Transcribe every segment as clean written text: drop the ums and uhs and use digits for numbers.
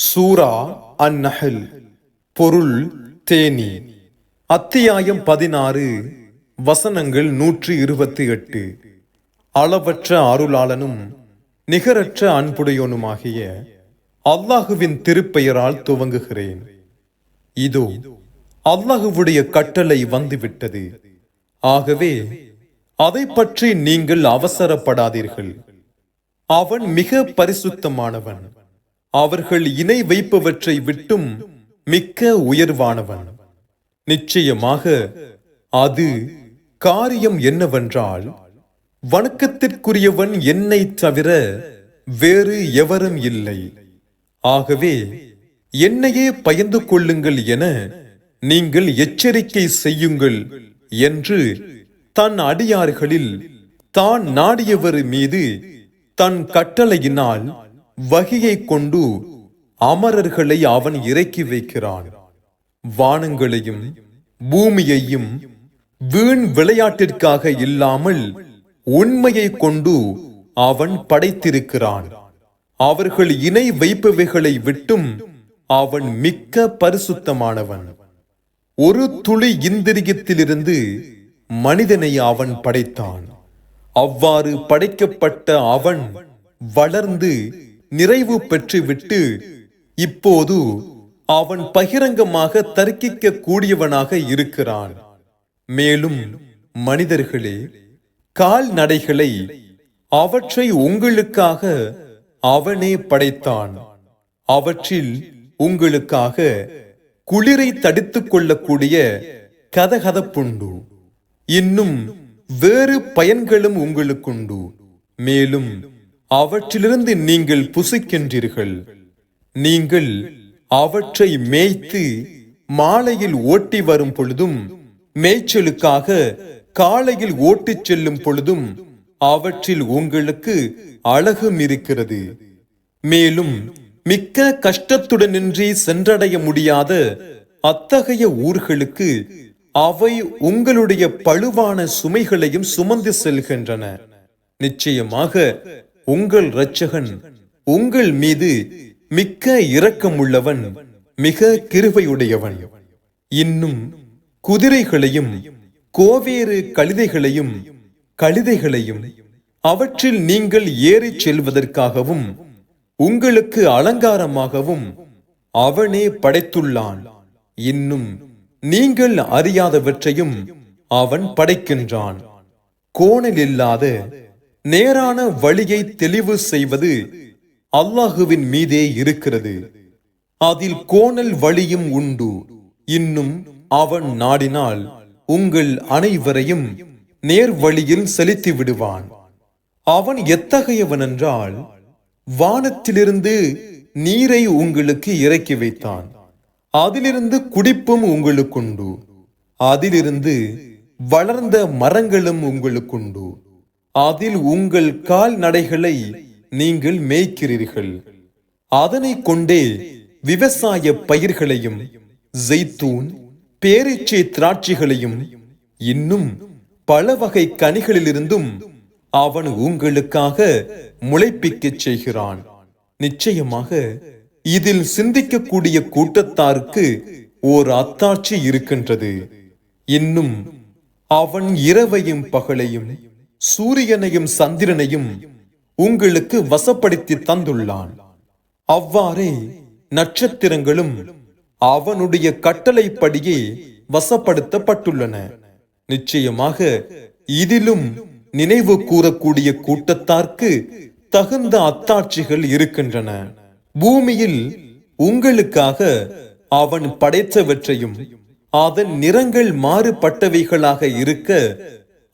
சூரா அன்-நஹ்ல். பொருள் தேனீ. அத்தியாயம் 16, வசனங்கள் 128. அளவற்ற அருளாளனும் நிகரற்ற அன்புடையோனுமாகிய அல்லாஹுவின் திருப்பெயரால் துவங்குகிறேன். இதோ அல்லாஹுவுடைய கட்டளை வந்துவிட்டது. ஆகவே அதை பற்றி நீங்கள் அவசரப்படாதீர்கள். அவன் மிக பரிசுத்தமானவன். அவர்கள் இணை வைப்பவற்றை விட்டும் மிக்க உயர்வானவன். நிச்சயமாக அது காரியம் என்னவென்றால், வணக்கத்திற்குரியவன் என்னை தவிர வேறு எவரும் இல்லை. ஆகவே என்னையே பயந்து கொள்ளுங்கள் என நீங்கள் எச்சரிக்கை செய்யுங்கள் என்று தன் அடியார்களில் தான் நாடியவர் மீது தன் கட்டளையினால் வகியை கொண்டு அமரர்களை அவன் இறக்கி வைக்கிறான். வானங்களையும் பூமியையும் வீண் விளையாட்டிற்காக இல்லாமல் உண்மையை கொண்டு அவன் படைத்திருக்கிறான். அவர்கள் இணை வைப்பவைகளை விட்டும் அவன் மிக்க பரிசுத்தமானவன். ஒரு துளி இந்திரியத்திலிருந்து மனிதனை அவன் படைத்தான். அவ்வாறு படைக்கப்பட்ட அவன் வளர்ந்து நிறைவு பெற்றுவிட்டு இப்போது அவன் பகிரங்கமாக தர்க்கிக்க கூடியவனாக இருக்கிறான். மேலும் மனிதர்களே, கால்நடைகளை அவற்றை உங்களுக்காக அவனே படைத்தான். அவற்றில் உங்களுக்காக குளிரை தடுத்துக் கொள்ளக்கூடிய கதகதப்புண்டு. இன்னும் வேறு பயன்களும் உங்களுக்குண்டு. மேலும் அவற்றிலிருந்து நீங்கள் புசிக்கின்றீர்கள். நீங்கள் அவற்றை மேய்த்து மாலையில் ஓட்டி வரும் பொழுதும், மேய்ச்சலுக்காக காலையில் ஓட்டிச் செல்லும் பொழுதும் அவற்றில் உங்களுக்கு அழகும் இருக்கிறது. மேலும் மிக்க கஷ்டத்துடனின்றி சென்றடைய முடியாத அத்தகைய ஊர்களுக்கு அவை உங்களுடைய பழுவான சுமைகளையும் சுமந்து செல்கின்றன. நிச்சயமாக உங்கள் இரட்சகன் உங்கள் மீது மிக்க இரக்கமுள்ளவன், மிக கிருபையுடையவன். இன்னும் குதிரைகளையும் கோவேறு கழுதைகளையும் அவற்றில் நீங்கள் ஏறிச் செல்வதற்காகவும் உங்களுக்கு அலங்காரமாகவும் அவனே படைத்துள்ளான். இன்னும் நீங்கள் அறியாதவற்றையும் அவன் படைக்கின்றான். கோணல் இல்லாத நேரான வழியை தெளிவு செய்வது அல்லாஹுவின் மீதே இருக்கிறது. அதில் கோணல் வழியும் உண்டு. இன்னும் அவன் நாடினால் உங்கள் அனைவரையும் நேர் வழியில் செலுத்தி விடுவான். அவன் எத்தகையவன் என்றால், வானத்திலிருந்து நீரை உங்களுக்கு இறக்கி வைத்தான். அதிலிருந்து குடிப்பும் உங்களுக்குண்டு. அதிலிருந்து வளர்ந்த மரங்களும் உங்களுக்குண்டு. அதில் உங்கள் கால்நடைகளை நீங்கள் மேய்க்கிறீர்கள். அதனை கொண்டே விவசாய பயிர்களையும் ஜெய்தூன், பேரீச்சை திராட்சைகளையும் இன்னும் பல வகை கனிகளிலிருந்தும் அவன் உங்களுக்காக முளைப்பிக்கச் செய்கிறான். நிச்சயமாக இதில் சிந்திக்கக்கூடிய கூட்டத்தாருக்கு ஓர் அத்தாட்சி இருக்கின்றது. இன்னும் அவன் இரவையும் பகலையும் சூரியனையும் சந்திரனையும் உங்களுக்கு வசப்படுத்தி தந்துள்ளான். அவ்வாறே நட்சத்திரங்களும் அவனுடைய கட்டளைப்படியே வசப்படுத்தப்பட்டுள்ளன. நிச்சயமாக இதிலும் நினைவு கூறக்கூடிய கூட்டத்தார்க்கு தகுந்த அத்தாட்சிகள் இருக்கின்றன. பூமியில் உங்களுக்காக அவன் படைத்தவற்றையும் அதன் நிறங்கள் மாறுபட்டவைகளாக இருக்க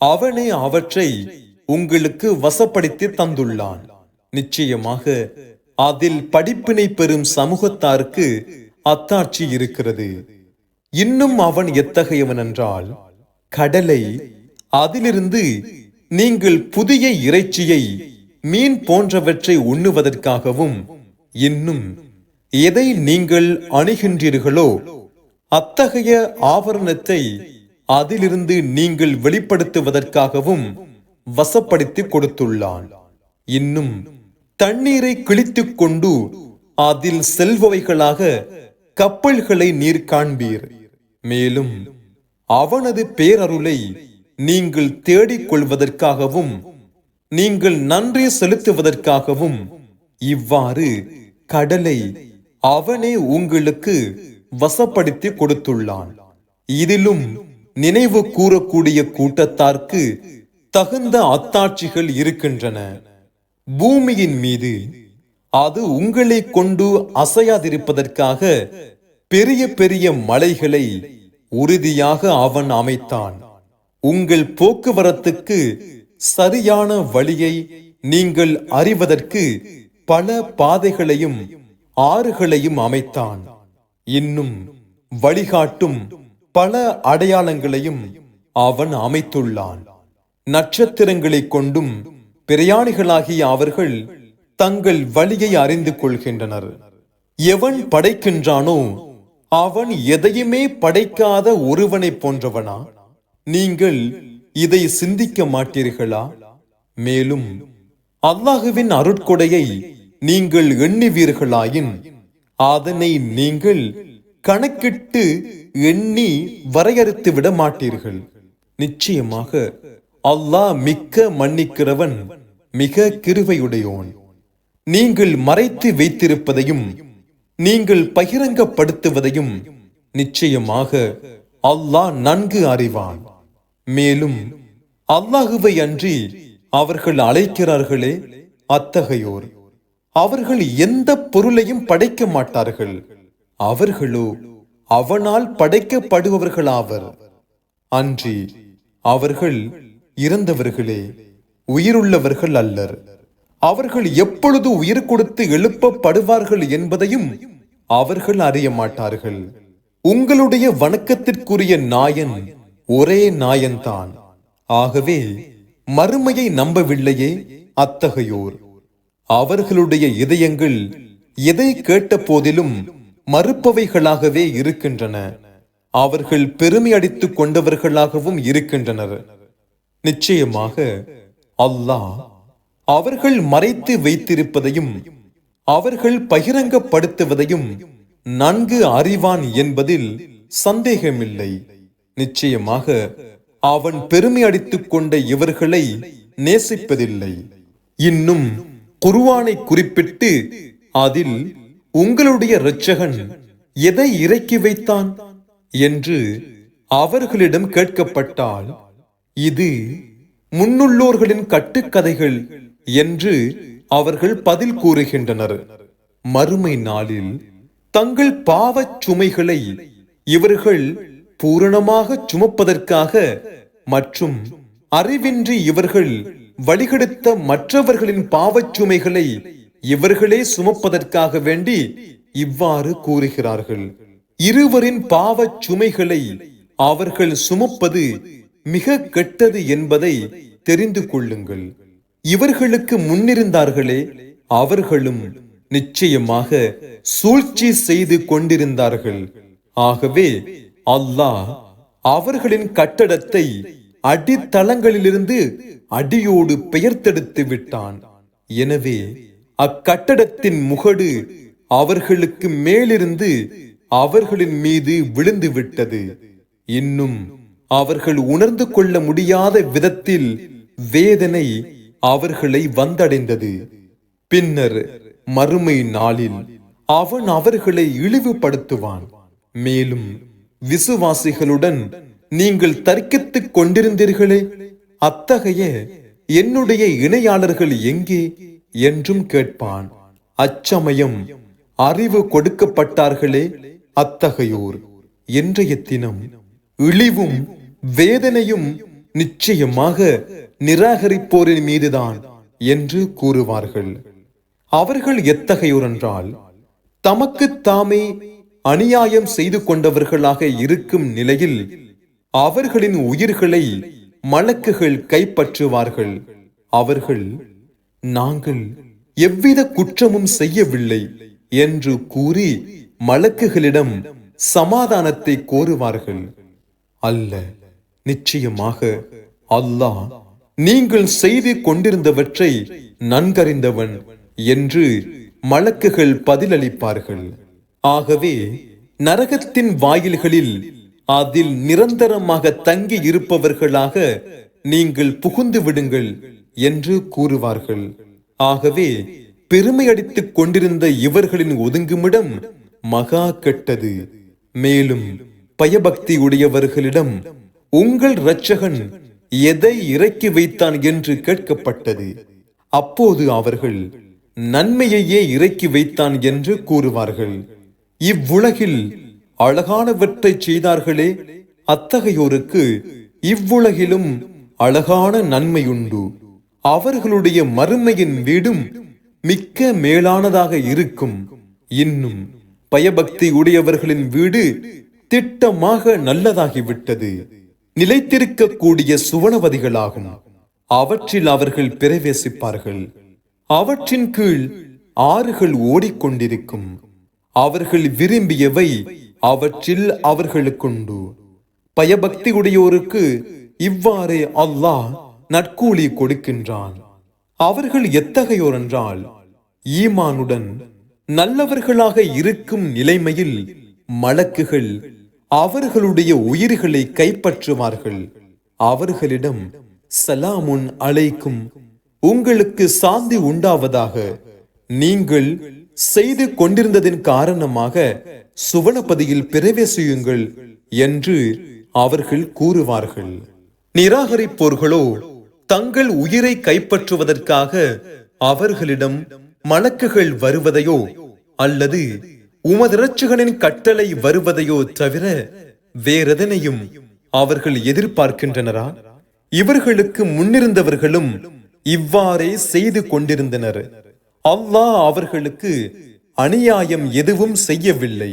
அவனே அவற்றை உங்களுக்கு வசப்படுத்தி தந்துள்ளான். நிச்சயமாக அதில் படிப்பினை பெறும் சமூகத்தாருக்கு அத்தாட்சி இருக்கிறது. இன்னும் அவன் எத்தகையவன் என்றால், கடலை, அதிலிருந்து நீங்கள் புதிய இறைச்சியை, மீன் போன்றவற்றை உண்ணுவதற்காகவும், இன்னும் எதை நீங்கள் அணுகின்றீர்களோ அத்தகைய ஆவரணத்தை அதிலிருந்து நீங்கள் வெளிப்படுத்துவதற்காகவும் வசப்படுத்தி கொடுத்துள்ளான். இன்னும் தண்ணீரை கிழித்துக் கொண்டு அதில் செல்பவைகளாக கப்பல்களை நீர் காண்பீர். மேலும் அவனது பேரருளை நீங்கள் தேடிக் கொள்வதற்காகவும் நீங்கள் நன்றி செலுத்துவதற்காகவும் இவ்வாறு கடலை அவனே உங்களுக்கு வசப்படுத்தி கொடுத்துள்ளான். இதிலும் நினைவு கூறக்கூடிய கூட்டத்தார்க்கு தகுந்த அத்தாட்சிகள் இருக்கின்றன. பூமியின் மீது அது உங்களை கொண்டு அசையாதிருப்பதற்காக பெரிய பெரிய மலைகளை உறுதியாக அவன் அமைத்தான். உங்கள் போக்குவரத்துக்கு சரியான வழியை நீங்கள் அறிவதற்கு பல பாதைகளையும் ஆறுகளையும் அமைத்தான். இன்னும் வழிகாட்டும் பல அடையாளங்களையும் அவன் அமைத்துள்ளான். நட்சத்திரங்களை கொண்டும் பிரயாணிகளாகிய அவர்கள் தங்கள் வழியை அறிந்து கொள்கின்றனர். எவன் படைக்கின்றானோ அவன் எதையுமே படைக்காத ஒருவனை போன்றவனா? நீங்கள் இதை சிந்திக்க மாட்டீர்களா? மேலும் அல்லாஹுவின் அருட்கொடையை நீங்கள் எண்ணுவீர்களாயின் அதனை நீங்கள் கணக்கிட்டு எண்ணி வரையறுத்து விட மாட்டீர்கள். நிச்சயமாக அல்லாஹ் மிக்க மன்னிக்கிறவன், மிக கிருபையுடையோன். நீங்கள் மறைத்து வைத்திருப்பதையும் நீங்கள் பகிரங்கப்படுத்துவதையும் நிச்சயமாக அல்லாஹ் நன்கு அறிவான். மேலும் அல்லாஹுவை அன்றி அவர்கள் அழைக்கிறார்களே, அத்தகையோர் அவர்கள் எந்த பொருளையும் படைக்க மாட்டார்கள். அவர்களோ அவனால் படைக்கப்படுபவர்களாவர். அன்றி அவர்கள் இறந்தவர்களே, உயிருள்ளவர்கள் அல்லர். அவர்கள் எப்பொழுது உயிர் கொடுத்து எழுப்பப்படுவார்கள் என்பதையும் அவர்கள் அறிய மாட்டார்கள். உங்களுடைய வணக்கத்திற்குரிய நாயன் ஒரே நாயன்தான். ஆகவே மறுமையை நம்பவில்லையே அத்தகையோர், அவர்களுடைய இதயங்கள் எதை கேட்ட போதிலும் மறுப்பவைகளாகவே இருக்கின்றன. அவர்கள் பெருமை அடித்துக் கொண்டவர்களாகவும் இருக்கின்றனர். நிச்சயமாக அல்லாஹ் அவர்கள் மறைத்து வைத்திருப்பதையும் அவர்கள் பகிரங்கப்படுத்துவதையும் நன்கு அறிவான் என்பதில் சந்தேகமில்லை. நிச்சயமாக அவன் பெருமை அடித்துக் கொண்ட இவர்களை நேசிப்பதில்லை. இன்னும் குர்ஆனை குறிப்பிட்டு அதில் உங்களுடைய இரட்சகன் எதை இறக்கி வைத்தான் என்று அவர்களிடம் கேட்கப்பட்டால், இது முன்னுள்ளோர்களின் கட்டுக்கதைகள் என்று அவர்கள் பதில் கூறுகின்றனர். மறுமை நாளில் தங்கள் பாவச் சுமைகளை இவர்கள் பூரணமாக சுமப்பதற்காக மற்றும் அறிவின்றி இவர்கள் வழிகெடுத்த மற்றவர்களின் பாவச் சுமைகளை இவர்களே சுமப்பதற்காக வேண்டி இவ்வாறு கூறுகிறார்கள். இருவரின் பாவச் சுமைகளை அவர்கள் சுமப்பது மிக கெட்டது என்பதை தெரிந்து கொள்ளுங்கள். இவர்களுக்கு முன்னிருந்தார்களே, அவர்களும் நிச்சயமாக சூழ்ச்சி செய்து கொண்டிருந்தார்கள். ஆகவே அல்லாஹ் அவர்களின் கட்டடத்தை அடித்தளங்களிலிருந்து அடியோடு பெயர்த்தெடுத்து விட்டான். எனவே அக்கட்டடத்தின் முகடு அவர்களுக்கு மேலிருந்து அவர்களின் மீது விழுந்து விட்டது. இன்னும் அவர்கள் உணர்ந்து கொள்ள முடியாத விதத்தில் வேதனை அவர்களை வந்தடைந்தது. பின்னர் மறுமை நாளில் அவன் அவர்களை இழிவுபடுத்துவான். மேலும் விசுவாசிகளுடன் நீங்கள் தர்க்கித்துக் கொண்டிருந்தீர்களே, அத்தகைய என்னுடைய இணையாளர்கள் எங்கே என்றும் கேட்பான். அச்சமயம் அறிவு கொடுக்கப்பட்டார்களே, அத்தகையோர் இன்றைய தினம் இழிவும் வேதனையும் நிச்சயமாக நிராகரிப்போரின் மீதுதான் என்று கூறுவார்கள். அவர்கள் எத்தகையோர் என்றால், தமக்கு தாமே அநியாயம் செய்து கொண்டவர்களாக இருக்கும் நிலையில் அவர்களின் உயிர்களை மலக்குகள் கைப்பற்றுவார்கள். அவர்கள் நாங்கள் எவ்வித குற்றமும் செய்யவில்லை என்று கூறி மலக்குகளிடம் சமாதானத்தை கோருவார்கள். அல்ல, நிச்சயமாக அல்லாஹ் நீங்கள் செய்து கொண்டிருந்தவற்றை நன்கறிந்தவன் என்று மலக்குகள் பதிலளிப்பார்கள். ஆகவே நரகத்தின் வாயில்களில் அதில் நிரந்தரமாக தங்கி இருப்பவர்களாக நீங்கள் புகுந்து விடுங்கள் என்று கூறுவார்கள். ஆகவே பெருமையடித்துக் கொண்டிருந்த இவர்களின் ஒதுங்குமிடம் மகா கெட்டது. மேலும் பயபக்தி உடையவர்களிடம் உங்கள் இரட்சகன் எதை இறக்கி வைத்தான் என்று கேட்கப்பட்டது. அப்போது அவர்கள் நன்மையையே இறக்கி வைத்தான் என்று கூறுவார்கள். இவ்வுலகில் அழகானவற்றை செய்தார்களே, அத்தகையோருக்கு இவ்வுலகிலும் அழகான நன்மையுண்டு. அவர்களுடைய மறுமையின் வீடும் மிக்க மேலானதாக இருக்கும். இன்னும் பயபக்தி உடையவர்களின் வீடு திட்டமாக நல்லதாகிவிட்டது. நிலைத்திருக்கக்கூடிய சுவனவதிகளாகும். அவற்றில் அவர்கள் பிரவேசிப்பார்கள். அவற்றின் கீழ் ஆறுகள் ஓடிக்கொண்டிருக்கும். அவர்கள் விரும்பியவை அவற்றில் அவர்களுக்குண்டு. பயபக்தி உடையோருக்கு இவ்வாறே அல்லாஹ் நற்கூலி கொடுக்கின்றான். அவர்கள் எத்தகையோர் என்றால், ஈமானுடன் நல்லவர்களாக இருக்கும் நிலைமையில் மலக்குகள் அவர்களுடைய உயிர்களை கைப்பற்றுவார்கள். அவர்களிடம் சலாமுன் அலைக்கும், உங்களுக்கு சாந்தி உண்டாவதாக, நீங்கள் செய்து கொண்டிருந்ததின் காரணமாக சுவனபதியில் பிரவேசியுங்கள் என்று அவர்கள் கூறுவார்கள். நிராகரிப்போர்களோ தங்கள் உயிரை கைப்பற்றுவதற்காக அவர்களிடம் மலக்குகள் வருவதையோ அல்லது உமது இரட்சகனின் கட்டளை வருவதையோ தவிர வேறெதனையும் அவர்கள் எதிர்பார்க்கின்றனரா? இவர்களுக்கு முன்னிருந்தவர்களும் இவ்வாறே செய்து கொண்டிருந்தனர். அல்லாஹ் அவர்களுக்கு அநியாயம் எதுவும் செய்யவில்லை.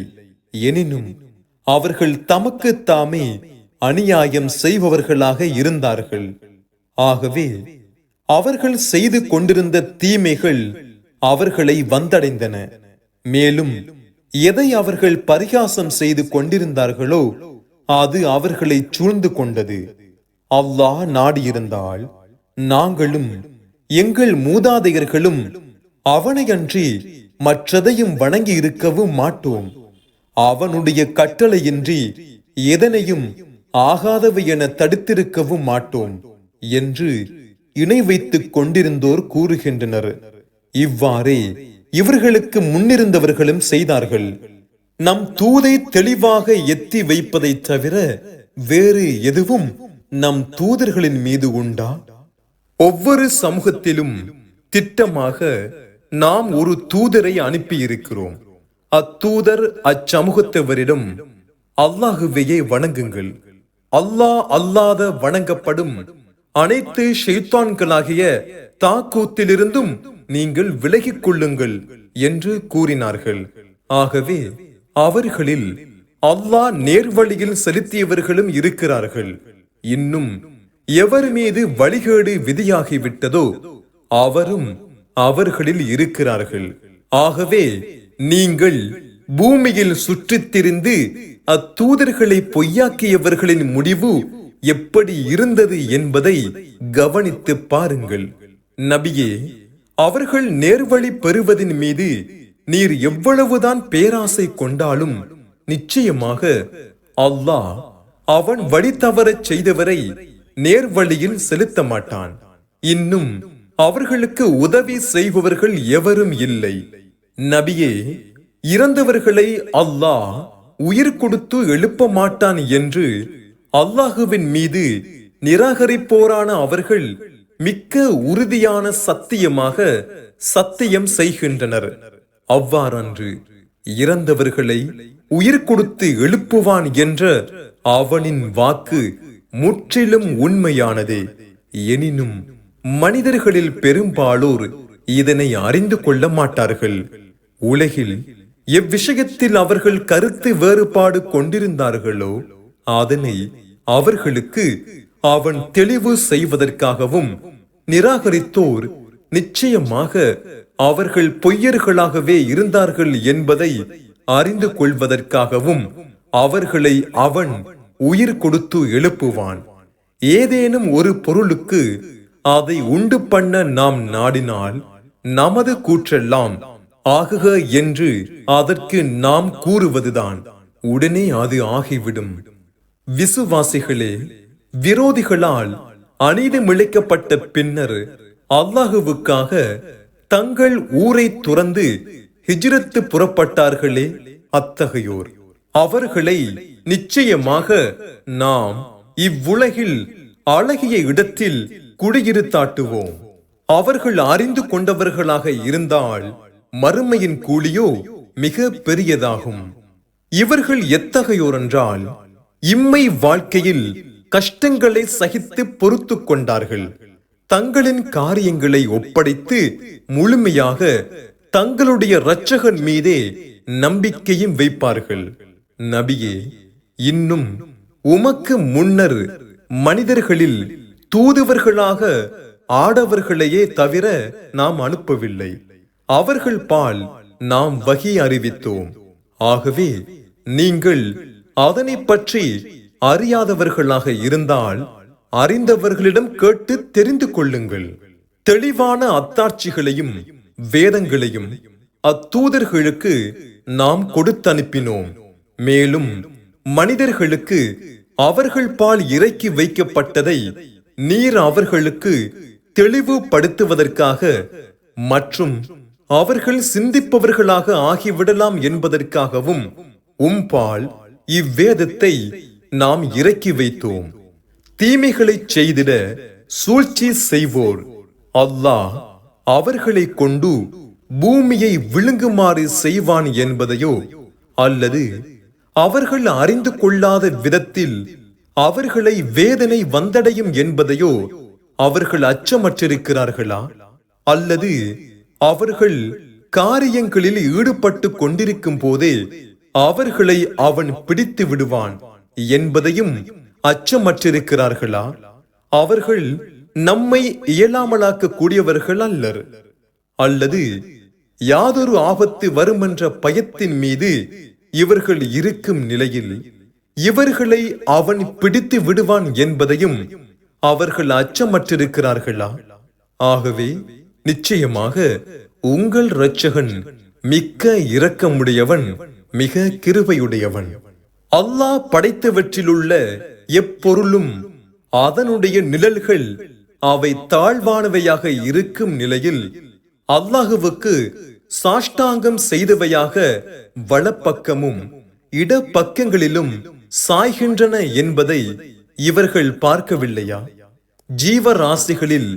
எனினும் அவர்கள் தமக்கு தாமே அநியாயம் செய்பவர்களாக இருந்தார்கள். ஆகவே அவர்கள் செய்து கொண்டிருந்த தீமைகள் அவர்களை வந்தடைந்தன. மேலும் எதை அவர்கள் பரிகாசம் செய்து கொண்டிருந்தார்களோ அது அவர்களை சூழ்ந்து கொண்டது. அல்லாஹ் நாடியிருந்தால் நாங்களும் எங்கள் மூதாதையர்களும் அவனையன்றி மற்றதையும் வணங்கி இருக்கவும் மாட்டோம். அவனுடைய கட்டளையின்றி எதனையும் ஆகாதவை என தடுத்திருக்கவும் மாட்டோம் என்று இணை வைத்துக் கொண்டிருந்தோர் கூறுகின்றனர். இவ்வாறே இவர்களுக்கு முன்னிருந்தவர்களும் செய்தார்கள். நம் தூதை தெளிவாக எத்தி வைப்பதை தவிர வேறு எதுவும் நம் தூதர்களின் மீது உண்டா? ஒவ்வொரு சமூகத்திலும் திட்டமாக நாம் ஒரு தூதரை அனுப்பியிருக்கிறோம். அத்தூதர் அச்சமூகத்தவரிடம் அல்லாஹுவையே வணங்குங்கள், அல்லாஹ் அல்லாத வணங்கப்படும் அனைத்து ஷைத்தான்களாகிய தாக்கூத்திலிருந்தும் நீங்கள் விலகிக் கொள்ளுங்கள் என்று கூறினார்கள். ஆகவே அவர்களில் அல்லாஹ் நேர்வழியில் செலுத்தியவர்களும் இருக்கிறார்கள். இன்னும் எவர் மீது வழிகேடு விதியாகிவிட்டதோ அவரும் அவர்களில் இருக்கிறார்கள். ஆகவே நீங்கள் பூமியில் சுற்றித் திரிந்து அத்தூதர்களை பொய்யாக்கியவர்களின் முடிவு எப்படி இருந்தது என்பதை கவனித்து பாருங்கள். நபியே, அவர்கள் நேர்வழி பெறுவதின் மீது நீர் எவ்வளவுதான் பேராசை கொண்டாலும் நிச்சயமாக அல்லாஹ் அவன் வழி தவறச் செய்தவரை நேர்வழியில் செலுத்த மாட்டான். இன்னும் அவர்களுக்கு உதவி செய்பவர்கள் எவரும் இல்லை. நபியே, இறந்தவர்களை அல்லாஹ் உயிர் கொடுத்து எழுப்ப மாட்டான் என்று அல்லாஹுவின் மீது நிராகரிப்போரான அவர்கள் மிக்க உறுதியான சத்தியமாக சத்தியம் செய்கின்றனர். அவ்வாறன்று இறந்தவர்களை உயிர் கொடுத்து எழுப்புவான் என்ற அவனின் வாக்கு முற்றிலும் உண்மையானதே. எனினும் மனிதர்களில் பெரும்பாலோர் இதனை அறிந்து கொள்ள மாட்டார்கள். உலகில் எவ்விஷயத்தில் அவர்கள் கருத்து வேறுபாடு கொண்டிருந்தார்களோ அதனை அவர்களுக்கு அவன் தெளிவு செய்வதற்காகவும், நிராகரித்தோர் நிச்சயமாக அவர்கள் பொய்யர்களாகவே இருந்தார்கள் என்பதை அறிந்து கொள்வதற்காகவும் அவர்களை அவன் உயிர் கொடுத்து எழுப்புவான். ஏதேனும் ஒரு பொருளுக்கு அதை உண்டு பண்ண நாம் நாடினால் நமது கூற்றெல்லாம் ஆகுக என்று அதற்கு நாம் கூறுவதுதான் உடனே அது ஆகிவிடும். விசுவாசிகளே, விரோதிகளால் அநீதமிழைக்கப்பட்ட பின்னர் அல்லாஹுவுக்காக தங்கள் ஊரை துறந்து ஹிஜ்ரத்து புறப்பட்டார்களே, அத்தகையோர் அவர்களை நிச்சயமாக நாம் இவ்வுலகில் அழகிய இடத்தில் குடியிருத்தாட்டுவோம். அவர்கள் அறிந்து கொண்டவர்களாக இருந்தால் மறுமையின் கூலியோ மிக பெரியதாகும். இவர்கள் எத்தகையோர் என்றால், இம்மை வாழ்க்கையில் கஷ்டங்களை சகித்து பொறுத்து கொண்டார்கள். தங்களின் காரியங்களை ஒப்படைத்து முழுமையாக தங்களுடைய இரட்சகன் மீதே நம்பிக்கையும் வைப்பார்கள். நபியே, இன்னும் உமக்கு முன்னர் மனிதர்களில் தூதுவர்களாக ஆடவர்களையே தவிர நாம் அனுப்பவில்லை. அவர்கள் பால் நாம் வகி அறிவித்தோம். ஆகவே நீங்கள் அதனை பற்றி அறியாதவர்களாக இருந்தால் அறிந்தவர்களிடம் கேட்டு தெரிந்து கொள்ளுங்கள். தெளிவான அத்தாட்சிகளையும் வேதங்களையும் அத்தூதர்களுக்கு நாம் கொடுத்தனுப்பினோம். மேலும் மனிதர்களுக்கு அவர்கள் பால் இறக்கி வைக்கப்பட்டதை நீர் அவர்களுக்கு தெளிவுபடுத்துவதற்காக மற்றும் அவர்கள் சிந்திப்பவர்களாக ஆகிவிடலாம் என்பதற்காகவும் உம்பால் இவ்வேதத்தை நாம் இறக்கி வைத்தோம். தீமைகளை செய்திட சூழ்ச்சி செய்வோர் அல்லாஹ் அவர்களை கொண்டு பூமியை விழுங்குமாறு செய்வான் என்பதையோ, அல்லது அவர்கள் அறிந்து கொள்ளாத விதத்தில் அவர்களை வேதனை வந்தடையும் என்பதையோ அவர்கள் அச்சமற்றிருக்கிறார்களா? அல்லது அவர்கள் காரியங்களில் ஈடுபட்டு கொண்டிருக்கும் போதே அவர்களை அவன் பிடித்து விடுவான் என்பதையும் அச்சமற்றிருக்கிறார்களா? அவர்கள் நம்மை இயலாமலாக்க கூடியவர்கள் அல்லர். அல்லது யாதொரு ஆபத்து வருமென்ற பயத்தின் மீது இவர்கள் இருக்கும் நிலையில் இவர்களை அவன் பிடித்து விடுவான் என்பதையும் அவர்கள் அச்சமற்றிருக்கிறார்களா? ஆகவே நிச்சயமாக உங்கள் இரட்சகன் மிக்க இரக்கமுடையவன், மிக கிருபையுடையவன். அல்லாஹ் படைத்தவற்றிலுள்ள எப்பொருளும் அதனுடைய நிழல்கள் அவை தாழ்வானவையாக இருக்கும் நிலையில் அல்லாஹுவுக்கு சாஷ்டாங்கம் செய்தவையாக வலப்பக்கமும் இடப்பக்கங்களிலும் சாய்கின்றன என்பதை இவர்கள் பார்க்கவில்லையா? ஜீவராசிகளில்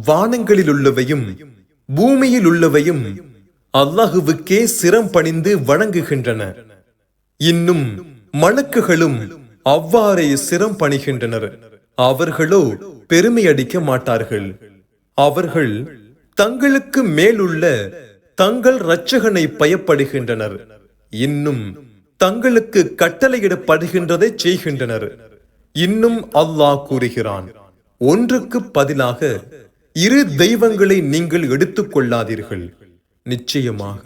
வானங்களில் உள்ளவையும் பூமியில் உள்ளவையும் அல்லாஹுவுக்கே சிரம் பணிந்து வணங்குகின்றன. இன்னும் மலக்குகளும் அவ்வாறே சிரம் பணிகின்றனர். அவர்களோ பெருமை அடிக்க மாட்டார்கள். அவர்கள் தங்களுக்கு மேலுள்ள தங்கள் இரட்சகனை பயப்படுகின்றனர். இன்னும் தங்களுக்கு கட்டளையிடப்படுகின்றதை செய்கின்றனர். இன்னும் அல்லாஹ் கூறுகிறான், ஒன்றுக்கு பதிலாக இரு தெய்வங்களை நீங்கள் எடுத்துக் கொள்ளாதீர்கள். நிச்சயமாக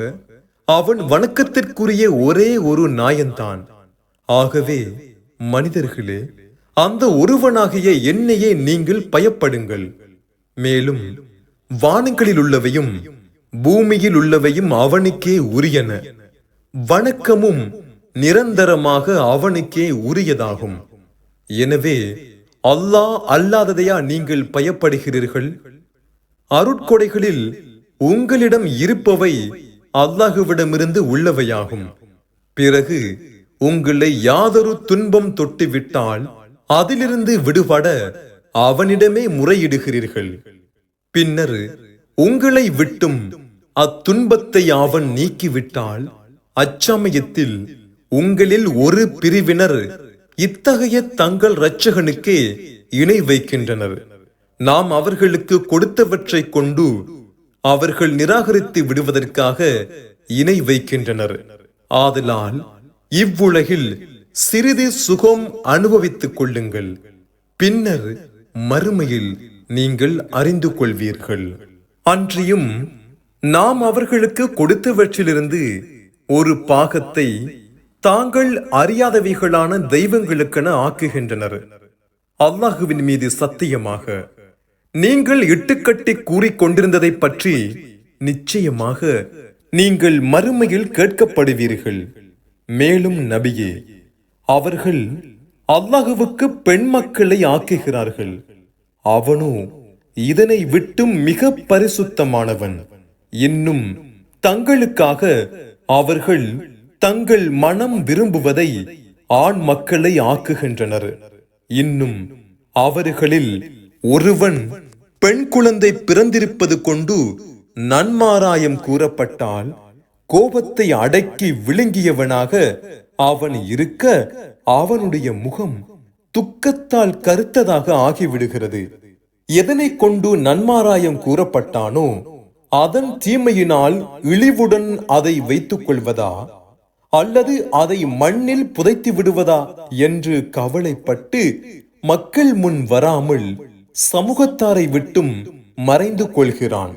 அவன் வணக்கத்திற்குரிய ஒரே ஒரு நாயன்தான். ஆகவே மனிதர்களே, அந்த ஒருவனாகிய என்னையே நீங்கள் பயப்படுங்கள். மேலும் வானங்களில் உள்ளவையும் பூமியில் உள்ளவையும் அவனுக்கே உரியன. வணக்கமும் நிரந்தரமாக அவனுக்கே உரியதாகும். எனவே அல்லாஹ் அல்லாததையா நீங்கள் பயப்படுகிறீர்கள்? அருட்கொடைகளில் உங்களிடம் இருப்பவை அல்லாஹுவிடமிருந்து உள்ளவையாகும். பிறகு உங்களை யாதொரு துன்பம் தொட்டுவிட்டால் அதிலிருந்து விடுபட அவனிடமே முறையிடுகிறீர்கள். பின்னர் உங்களை விட்டும் அத்துன்பத்தை அவன் நீக்கிவிட்டால் அச்சமயத்தில் உங்களில் ஒரு பிரிவினர் இத்தகைய தங்கள் இரட்சகனுக்கே இணை வைக்கின்றனர். நாம் அவர்களுக்கு கொடுத்தவற்றை கொண்டு அவர்கள் நிராகரித்து விடுவதற்காக இணை வைக்கின்றனர். ஆதலால் இவ்வுலகில் சிறிது சுகம் அனுபவித்துக் கொள்ளுங்கள். பின்னர் மறுமையில் நீங்கள் அறிந்து கொள்வீர்கள். அன்றியும் நாம் அவர்களுக்கு கொடுத்தவற்றிலிருந்து ஒரு பாகத்தை தாங்கள் அறியாதவைகளான தெய்வங்களுக்கென ஆக்குகின்றனர். அல்லாஹுவின் மீது சத்தியமாக நீங்கள் இட்டுக்கட்டி கூறிக்கொண்டிருந்ததை பற்றி நிச்சயமாக நீங்கள் மறுமையில் கேட்கப்படுவீர்கள். மேலும் நபியே, அவர்கள் அல்லாஹ்வுக்கு பெண் மக்களை ஆக்குகிறார்கள். அவனோ இதனை விட்டும் மிக பரிசுத்தமானவன். இன்னும் தங்களுக்காக அவர்கள் தங்கள் மனம் விரும்புவதை ஆண் மக்களை ஆக்குகின்றனர். இன்னும் அவர்களில் ஒருவன் பெண் குழந்தை பிறந்திருப்பது கொண்டு நன்மாராயம் கூறப்பட்டால் கோபத்தை அடக்கி விழுங்கியவனாக அவன் இருக்க அவனுடைய முகம் துக்கத்தால் கருத்ததாக ஆகிவிடுகிறது. எதனை கொண்டு நன்மாராயம் கூறப்பட்டானோ அதன் தீமையினால் இழிவுடன் அதை வைத்துக் கொள்வதா அல்லது அதை மண்ணில் புதைத்து விடுவதா என்று கவலைப்பட்டு மக்கள் முன் வராமல் சமூகத்தாரை விட்டும் மறைந்து கொள்கிறான்.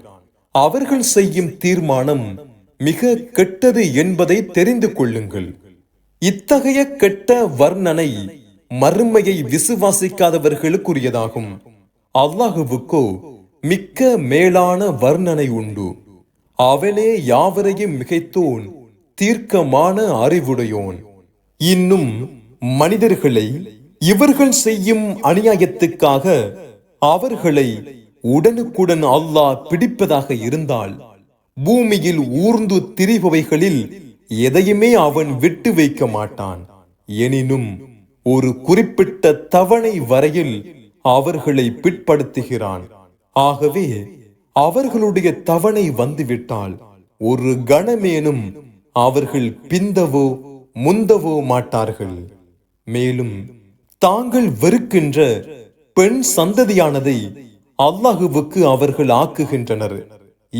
அவர்கள் செய்யும் தீர்மானம் மிக கெட்டது என்பதை தெரிந்து கொள்ளுங்கள். இத்தகைய கெட்ட வர்ணனை மறுமையை விசுவாசிக்காதவர்களுக்குரியதாகும். அல்லாஹுவுக்கோ மிக்க மேலான வர்ணனை உண்டு. அவனே யாவரையும் மிகைத்தோன், தீர்க்கமான அறிவுடையோன். இன்னும் மனிதர்களை இவர்கள் செய்யும் அநியாயத்துக்காக அவர்களை உடனுக்குடன் அல்லாஹ் பிடிப்பதாக இருந்தால் பூமியில் ஊர்ந்து திரிபவைகளில் எதையுமே அவன் விட்டு வைக்க மாட்டான். எனினும் ஒரு குறிப்பிட்ட தவணை வரையில் அவர்களை பிற்படுத்துகிறான். ஆகவே அவர்களுடைய தவணை வந்துவிட்டால் ஒரு கணமேனும் அவர்கள் பிந்தவோ முந்தவோ மாட்டார்கள். மேலும் தாங்கள் வெறுக்கின்ற பெண் சந்ததியானதை அல்லாஹுவுக்கு அவர்கள் ஆக்குகின்றனர்.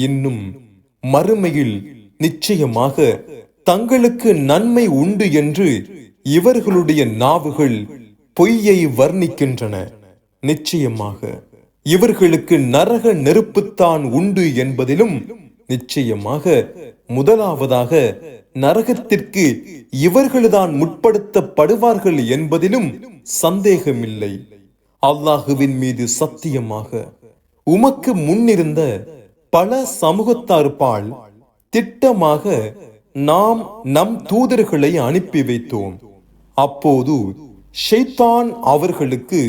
இன்னும் மறுமையில் நிச்சயமாக தங்களுக்கு நன்மை உண்டு என்று இவர்களுடைய நாவுகள் பொய்யை வர்ணிக்கின்றன. நிச்சயமாக இவர்களுக்கு நரக நெருப்புத்தான் உண்டு என்பதிலும், நிச்சயமாக முதலாவதாக நரகத்திற்கு இவர்கள்தான் முற்படுத்தப்படுவார்கள் என்பதிலும் சந்தேகமில்லை. அல்லாஹுவின் மீது சத்தியமாக உமக்கு முன்னிருந்த பல சமூகத்தார்பால் திட்டமாக நாம் நம் தூதர்களை அனுப்பி வைத்தோம். அப்போது ஷைத்தான் அவர்களுக்கு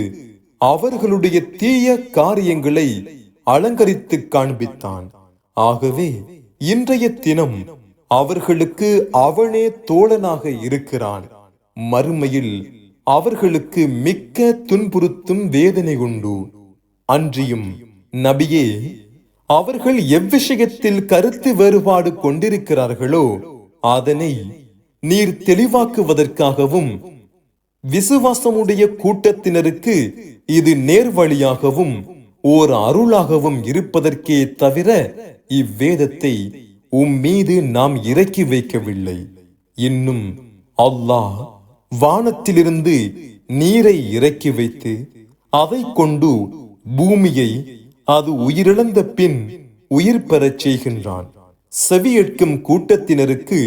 அவர்களுடைய தீய காரியங்களை அலங்கரித்து காண்பித்தான். ஆகவே இன்றைய தினம் அவர்களுக்கு அவனே தோழனாக இருக்கிறான். மறுமையில் அவர்களுக்கு மிக்க துன்புறுத்தும் வேதனை உண்டு. அன்றியும் நபியே, அவர்கள் எவ்விஷயத்தில் கருத்து வேறுபாடு கொண்டிருக்கிறார்களோ அதனை நீர் தெளிவாக்குவதற்காகவும் விசுவாசமுடைய கூட்டத்தினருக்கு இது நேர்வழியாகவும் ஓர் அருளாகவும் இருப்பதற்கே தவிர இவ்வேதத்தை மீது நாம் இறக்கி வைக்கவில்லை. இன்னும் அல்லாஹ் வானத்திலிருந்து நீரை இறக்கி வைத்து அதை கொண்டு பூமியை அது உயிரிழந்த பின் உயிர் பெறச் செய்கின்றான். செவியேற்கும் கூட்டத்தினருக்கு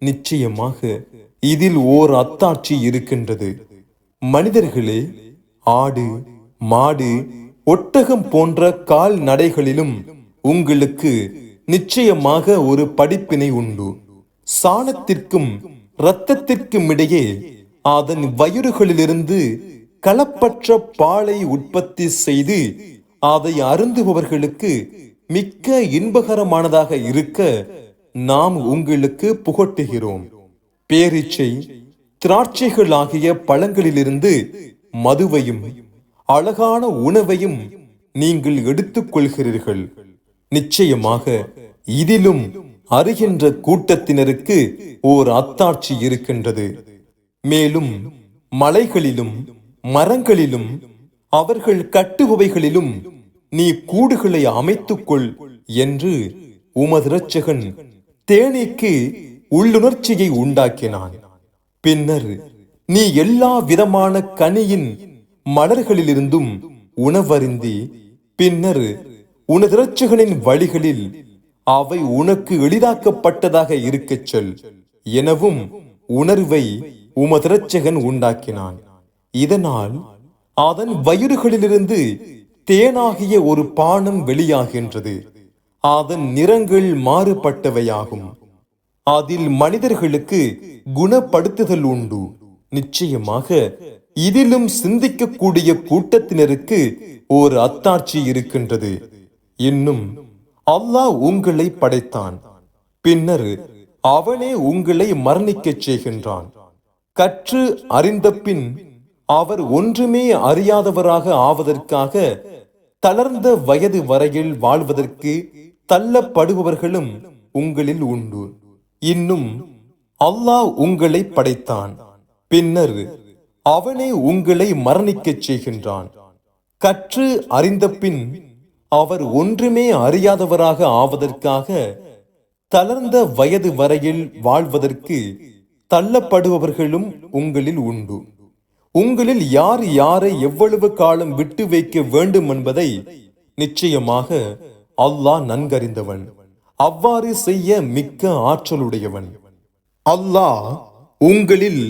நிச்சயமாக இதில் ஓர் அத்தாட்சி இருக்கின்றது. மனிதர்களே, ஆடு, மாடு, ஒட்டகம் போன்ற கால்நடைகளிலும் உங்களுக்கு நிச்சயமாக ஒரு படிப்பினை உண்டு. சாணத்திற்கும் இரத்தத்திற்கும் இடையே அதன் வயிறுகளிலிருந்து கலப்பற்ற பாலை உற்பத்தி செய்து அதை அருந்துபவர்களுக்கு மிக்க இன்பகரமானதாக இருக்க நாம் உங்களுக்கு புகட்டுகிறோம். பேரீச்சை, திராட்சைகள் ஆகிய பழங்களிலிருந்து மதுவையும் அழகான உணவையும் நீங்கள் எடுத்துக் கொள்கிறீர்கள். நிச்சயமாக இதிலும் அறிகின்ற கூட்டத்தினருக்கு ஓர் அத்தாட்சி இருக்கின்றது. மேலும் மலைகளிலும் மரங்களிலும் அவர்கள் கட்டுபவைகளிலும் நீ கூடுகளை அமைத்துக்கொள் என்று உமது இரட்சகன் தேனீக்கு உள்ளுணர்ச்சியை உண்டாக்கினான். பின்னர் நீ எல்லா விதமான கனியின் மலர்களிலிருந்தும் உணவருந்தி பின்னர் உனது இரட்சகனின் வழிகளில் அவை உனக்கு எளிதாக்கப்பட்டதாக இருக்கச் சொல் எனவும் உணர்வை உமது இரட்சகன் உண்டாக்கினான். இதனால் அதன் வயிறுகளிலிருந்து தேனாகிய ஒரு பானம் வெளியாகின்றது. அதன் நிறங்கள் மாறுபட்டவையாகும். அதில் மனிதர்களுக்கு குணப்படுத்துதல் உண்டு. நிச்சயமாக இதிலும் சிந்திக்கக்கூடிய கூட்டத்தினருக்கு ஓர் அத்தாட்சி இருக்கின்றது. இன்னும் அல்லாஹ் உங்களை படைத்தான், பின்னர் அவனே உங்களை மரணிக்கச் செய்கின்றான். கற்று அறிந்த பின் அவர் ஒன்றுமே அறியாதவராக ஆவதற்காக தளர்ந்த வயது வரையில் வாழ்வதற்கு தள்ளப்படுபவர்களும் உங்களில் உண்டு. இன்னும் அல்லாஹ் உங்களை படைத்தான், பின்னர் அவனே உங்களை மரணிக்கச் செய்கின்றான். கற்று அறிந்த பின் அவர் ஒன்றுமே அறியாதவராக ஆவதற்காக தளர்ந்த வயது வரையில் வாழ்வதற்கு தள்ளப்படுபவர்களும் உங்களில் உண்டு. உங்களில் யார் யாரை எவ்வளவு காலம் விட்டு வைக்க வேண்டும் என்பதை நிச்சயமாக அல்லாஹ் நன்கறிந்தவன், அவ்வாறு செய்ய மிக்க ஆற்றலுடையவன். அல்லாஹ் உங்களில்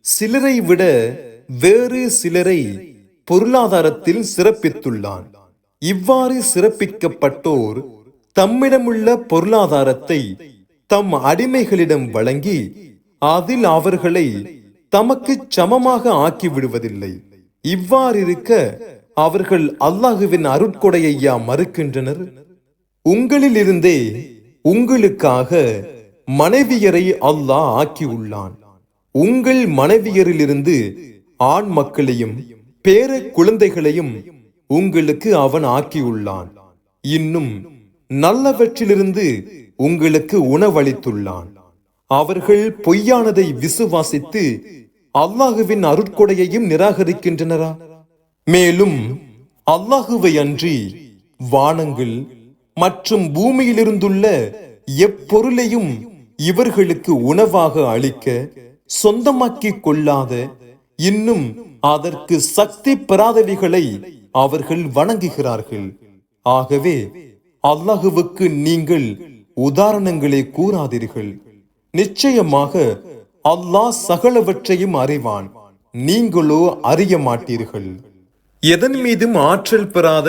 சிலரை விட வேறு சிலரை பொருளாதாரத்தில் சிறப்பித்துள்ளான். இவ்வாறு சிறப்பிக்கப்பட்டோர் தம்மிடமுள்ள பொருளாதாரத்தை தம் அடிமைகளிடம் வழங்கி அதில் அவர்களை தமக்கு சமமாக ஆக்கி விடுவதில்லை. இவ்வாறிருக்க அவர்கள் அல்லாஹுவின் அருட்கொடையா மறுக்கின்றனர். உங்களில் இருந்தே உங்களுக்காக மனைவியரை அல்லாஹ் ஆக்கியுள்ளான். உங்கள் மனைவியரிலிருந்து ஆண் மக்களையும் பேர குழந்தைகளையும் உங்களுக்கு அவன் ஆக்கியுள்ளான். இன்னும் நல்லவற்றிலிருந்து உங்களுக்கு உணவளித்துள்ளான். அவர்கள் பொய்யானதை விசுவாசித்து அல்லாஹுவின் அருட்கொடையையும் நிராகரிக்கின்றனரா? மேலும் அல்லாஹுவை அன்றி வானங்கள் மற்றும் பூமியிலிருந்துள்ள எப்பொருளையும் இவர்களுக்கு உணவாக அளிக்க சொந்தமாக்கிக் கொள்ளாத, இன்னும் அதற்கு சக்தி பெறாதவைகளை அவர்கள் வணங்குகிறார்கள். ஆகவே அல்லாஹுவுக்கு நீங்கள் உதாரணங்களை கூறாதீர்கள். நிச்சயமாக அல்லாஹ் சகலவற்றையும் அறிவான், நீங்களோ அறிய மாட்டீர்கள். எதன் மீதும் ஆற்றல் பெறாத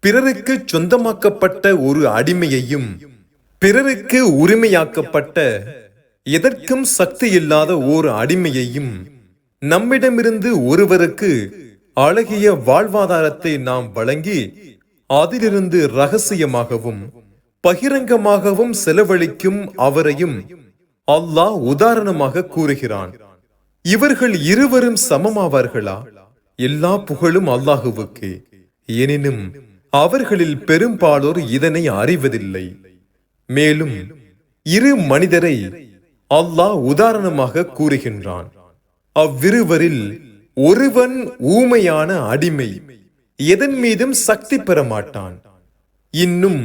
பிறருக்கு சொந்தமாக்கப்பட்ட ஒரு அடிமையையும் பிறருக்கு உரிமையாக்கப்பட்ட எதற்கும் சக்தி இல்லாத ஓர் அடிமையையும் நம்மிடமிருந்து ஒருவருக்கு அழகிய வாழ்வாதாரத்தை நாம் வழங்கி அதிலிருந்து ரகசியமாகவும் பகிரங்கமாகவும் செலவழிக்கும் அவரையும் அல்லாஹ் உதாரணமாக கூறுகிறான். இவர்கள் இருவரும் சமமாவார்களா? எல்லா புகழும் அல்லாஹுவுக்கே. எனினும் அவர்களில் பெரும்பாலோர் இதனை அறிவதில்லை. மேலும் இரு மனிதரை அல்லாஹ் உதாரணமாக கூறுகின்றான். அவ்விருவரில் ஒருவன் ஊமையான அடிமை, எதன் மீதும் சக்தி பெற மாட்டான். இன்னும்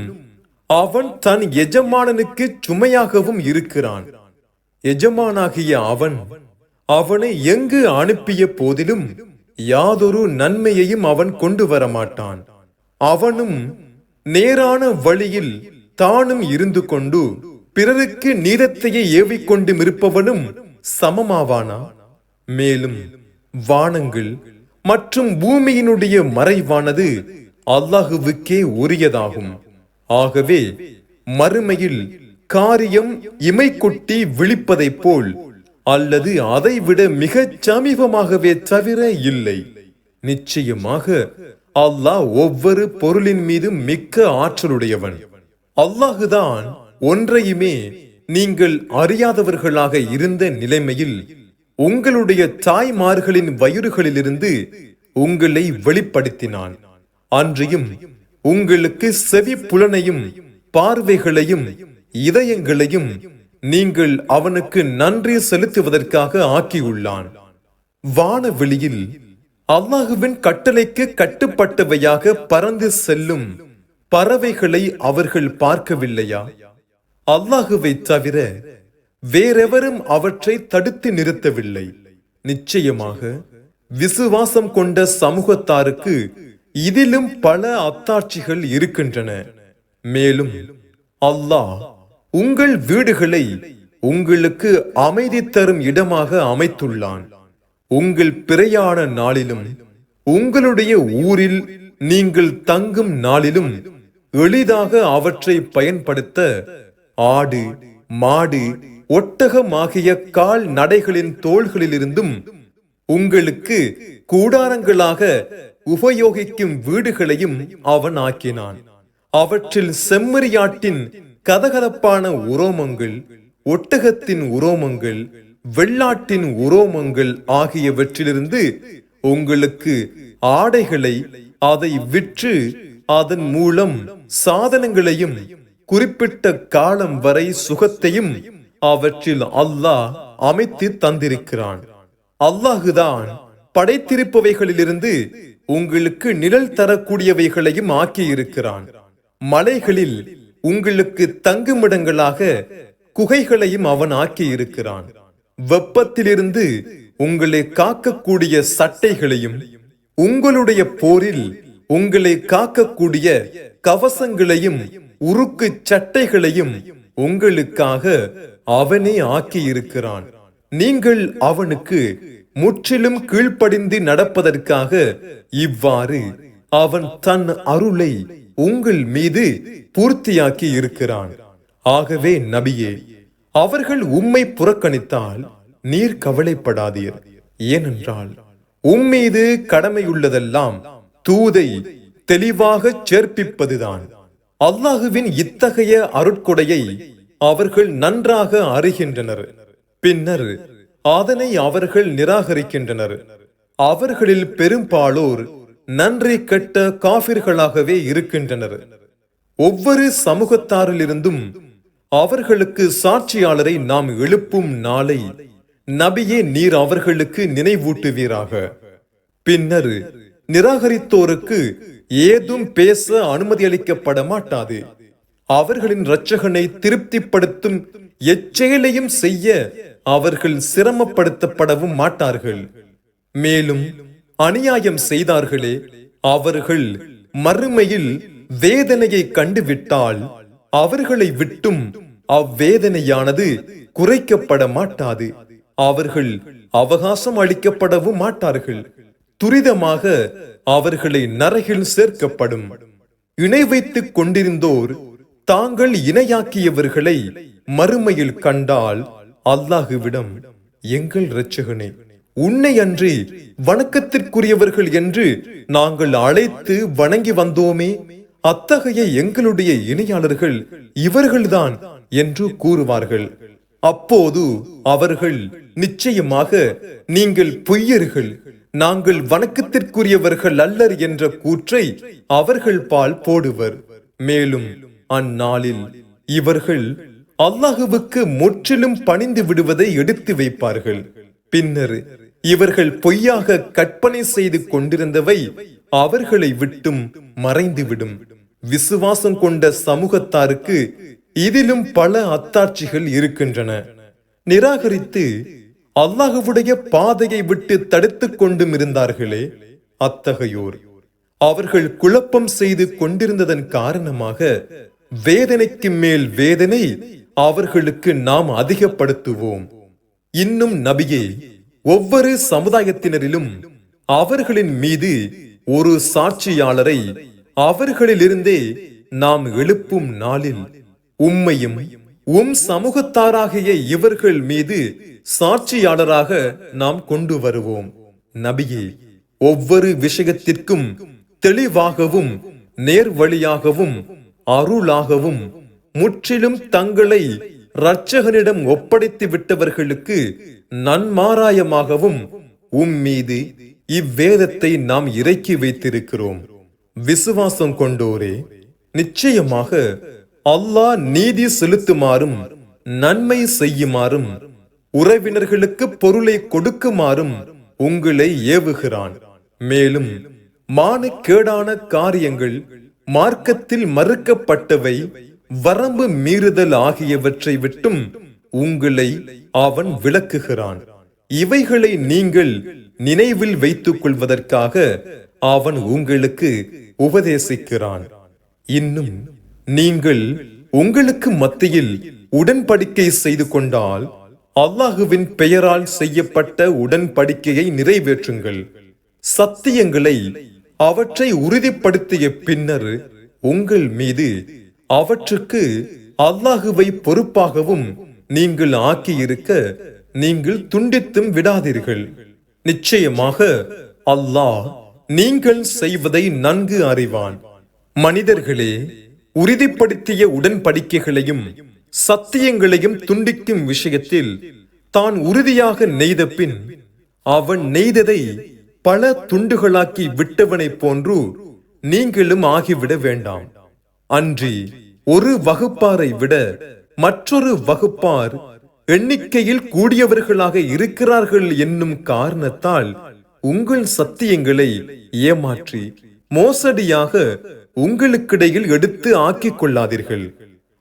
அவன் தன் எஜமானனுக்கு சுமையாகவும் இருக்கிறான். எஜமானாகிய அவன் அவனை எங்கு அனுப்பிய போதிலும் யாதொரு நன்மையையும் அவன் கொண்டு வர மாட்டான். அவனும் நேரான வழியில் தானும் இருந்து கொண்டு பிறருக்கு நீதத்தையே ஏவிக்கொண்டு இருப்பவனும் சமமாவானா? மேலும் வானங்கள் மற்றும் பூமியினுடைய மறைவானது அல்லாஹுவுக்கே உரியதாகும். ஆகவே மறுமையில் காரியம் இமை கொட்டி விழிப்பதைப் போல் அல்லது அதைவிட மிகச் சமீபமாகவே தவிர இல்லை. நிச்சயமாக அல்லாஹ் ஒவ்வொரு பொருளின் மீதும் மிக்க ஆற்றலுடையவன். அல்லாஹுதான் ஒன்றையுமே நீங்கள் அறியாதவர்களாக இருந்த நிலைமையில் உங்களுடைய தாய்மார்களின் வயிறுகளிலிருந்து உங்களை வெளிப்படுத்தினான். அன்றியும் உங்களுக்கு செவி புலனையும் பார்வைகளையும் இதயங்களையும் நீங்கள் அவனுக்கு நன்றி செலுத்துவதற்காக ஆக்கியுள்ளான். வானவெளியில் அல்லாஹுவின் கட்டளைக்கு கட்டுப்பட்டவையாக பறந்து செல்லும் பறவைகளை அவர்கள் பார்க்கவில்லையா? அல்லாஹுவை தவிர வேறெவரும் அவற்றை தடுத்து நிறுத்தவில்லை. நிச்சயமாக விசுவாசம் கொண்ட சமூகத்தாருக்கு இதிலும் பல அத்தாட்சிகள் இருக்கின்றன. மேலும் அல்லாஹ் உங்கள் வீடுகளை உங்களுக்கு அமைதி தரும் இடமாக அமைத்துள்ளான். உங்கள் பிரயாண நாளிலும் உங்களுடைய ஊரில் நீங்கள் தங்கும் நாளிலும் எளிதாக அவற்றை பயன்படுத்த ஆடு, மாடு, ஒட்டகமாகிய கால் நடைகளின் தோள்களிலிருந்தும் உங்களுக்கு கூடாரங்களாக உபயோகிக்கும் வீடுகளையும் அவன் ஆக்கினான். அவற்றில் செம்மறியாட்டின் கதகதப்பான உரோமங்கள், ஒட்டகத்தின் உரோமங்கள், வெள்ளாட்டின் உரோமங்கள் ஆகியவற்றிலிருந்து உங்களுக்கு ஆடைகளை, அதை விற்று அதன் மூலம் சாதனங்களையும் குறிப்பிட்ட காலம் வரை சுகத்தையும் அவற்றில் அல்லாஹ் அமைத்து தந்திருக்கிறான். அல்லாஹுதான் படைத்திருப்பவைகளிலிருந்து உங்களுக்கு நிழல் தரக்கூடியவைகளையும் ஆக்கியிருக்கிறான். மலைகளில் உங்களுக்கு தங்குமிடங்களாக குகைகளையும் அவன் ஆக்கியிருக்கிறான். வெப்பத்திலிருந்து உங்களை காக்கக்கூடிய சட்டைகளையும், உங்களுடைய போரில் உங்களை காக்கக்கூடிய கவசங்களையும், உருக்கு சட்டைகளையும் உங்களுக்காக அவனே ஆக்கியிருக்கிறான். நீங்கள் அவனுக்கு முற்றிலும் கீழ்ப்படிந்து நடப்பதற்காக இவ்வாறு அவன் தன் அருளை உங்கள் மீது பூர்த்தியாக்கி இருக்கிறான். ஆகவே நபியே, அவர்கள் உம்மை புறக்கணித்தால் நீர் கவலைப்படாதீர். ஏனென்றால் உம்மீது கடமையுள்ளதெல்லாம் தூதை தெளிவாக சேர்ப்பிப்பதுதான். அல்லாஹுவின் இத்தகைய அருட்கொடையை அவர்கள் நன்றாக அறிகின்றனர். பின்னர் அதனை அவர்கள் நிராகரிக்கின்றனர். அவர்களில் பெரும்பாலோர் நன்றி கெட்ட காபிர்களாகவே இருக்கின்றனர். ஒவ்வொரு சமூகத்தாரிலிருந்தும் அவர்களுக்கு சாட்சியாளரை நாம் எழுப்பும் நாளை நபியே நீர் அவர்களுக்கு நினைவூட்டுவீராக. பின்னர் நிராகரித்தோருக்கு ஏதும் பேச அனுமதி அளிக்கப்பட மாட்டாது. அவர்களின் இரட்சகனை திருப்திப்படுத்தும் எச்செயலையும் செய்ய அவர்கள் சிரமப்படுத்தப்படவும் மாட்டார்கள். மேலும் அநியாயம் செய்தார்களே, அவர்கள் மறுமையில் வேதனையை கண்டுவிட்டால் அவர்களை விட்டும் அவ்வேதனையானது குறைக்கப்பட மாட்டாது. அவர்கள் அவகாசம் அளிக்கப்படவும் மாட்டார்கள். துரிதமாக அவர்களை நரகில் சேர்க்கப்படும். இணை வைத்துக் கொண்டிருந்தோர் தாங்கள் இணையாக்கியவர்களை மறுமையில் கண்டால் அல்லாஹுவிடம், எங்கள் இரட்சகனே, உன்னை அன்றி வணக்கத்திற்குரியவர்கள் என்று நாங்கள் அழைத்து வணங்கி வந்தோமே, அத்தகைய எங்களுடைய இணையாளர்கள் இவர்கள்தான் என்று கூறுவார்கள். அப்போது அவர்கள், நிச்சயமாக நீங்கள் பொய்யர்கள், நாங்கள் வணக்கத்திற்குரியவர்கள் அல்லர் என்ற கூற்றை அவர்கள் பால் போடுவர். மேலும் அந்நாளில் இவர்கள் அல்லாஹுவுக்கு முற்றிலும் பணிந்து விடுவதை எடுத்து வைப்பார்கள். பின்னர் இவர்கள் பொய்யாக கற்பனை செய்து கொண்டிருந்தவை அவர்களை விட்டும் மறைந்துவிடும். விசுவாசம் கொண்ட சமூகத்தாருக்கு இதிலும் பல அத்தாட்சிகள் இருக்கின்றன. நிராகரித்து அல்லாஹுவுடைய பாதையை விட்டு தடுத்துக் கொண்டும் இருந்தார்களே, அத்தகையோர் அவர்கள் குழப்பம் செய்து கொண்டிருந்ததன் காரணமாக வேதனைக்கு மேல் வேதனை அவர்களுக்கு நாம் அதிகப்படுத்துவோம். இன்னும் நபியே, ஒவ்வொரு சமுதாயத்தினரிலும் அவர்களின் மீது ஒரு சாட்சியாளரை அவர்களிலிருந்தே நாம் எழுப்பும் நாளில் உம்மையும் உம் சமூகத்தாராகிய இவர்கள் மீது சாட்சியாளராக நாம் கொண்டு வருவோம். நபியே, ஒவ்வொரு விஷயத்திற்கும் தெளிவாகவும் நேர்வழியாகவும் அருளாகவும் முற்றிலும் தங்களை இரட்சகனிடம் ஒப்படைத்து விட்டவர்களுக்கு நன்மாராயமாகவும் உம்மீது இவ்வேதத்தை நாம் இறக்கி வைத்திருக்கிறோம். விசுவாசம் கொண்டோரே, நிச்சயமாக அல்லாஹ் நீதி செலுத்துமாறும் நன்மை செய்யுமாறும் உறவினர்களுக்கு பொருளை கொடுக்குமாறும் உங்களை ஏவுகிறான். மேலும் மானக்கேடான காரியங்கள், மார்க்கத்தில் மறுக்கப்பட்டவை, வரம்பு மீறுதல் ஆகியவற்றை விட்டும் உங்களை அவன் விலக்குகிறான். இவைகளை நீங்கள் நினைவில் வைத்துக் கொள்வதற்காக அவன் உங்களுக்கு உபதேசிக்கிறான். இன்னும் நீங்கள் உங்களுக்கு மத்தியில் உடன்படிக்கை செய்து கொண்டால் அல்லாஹுவின் பெயரால் செய்யப்பட்ட உடன்படிக்கையை நிறைவேற்றுங்கள். சத்தியங்களை அவற்றை உறுதிப்படுத்திய பின்னர் உங்கள் மீது அவற்றுக்கு அல்லாஹுவை பொறுப்பாகவும் நீங்கள் ஆக்கியிருக்க நீங்கள் துண்டித்தும் விடாதீர்கள். நிச்சயமாக அல்லாஹ் நீங்கள் செய்வதை நன்கு அறிவான். மனிதர்களே, உறுதிப்படுத்திய உடன்படிக்கைகளையும் சத்தியங்களையும் துண்டிக்கும் விஷயத்தில் தான் உறுதியாக நெய்த பின் அவன் நெய்ததை பல துண்டுகளாக்கி விட்டவனைப் போன்று நீங்களும் ஆகிவிட வேண்டாம். அன்றி ஒரு வகுப்பாரை விட மற்றொரு வகுப்பார் எண்ணிக்கையில் கூடியவர்களாக இருக்கிறார்கள் என்னும் காரணத்தால் உங்கள் சத்தியங்களை ஏமாற்றி மோசடியாக உங்களுக்கிடையில் எடுத்து ஆக்கிக் கொள்ளாதீர்கள்.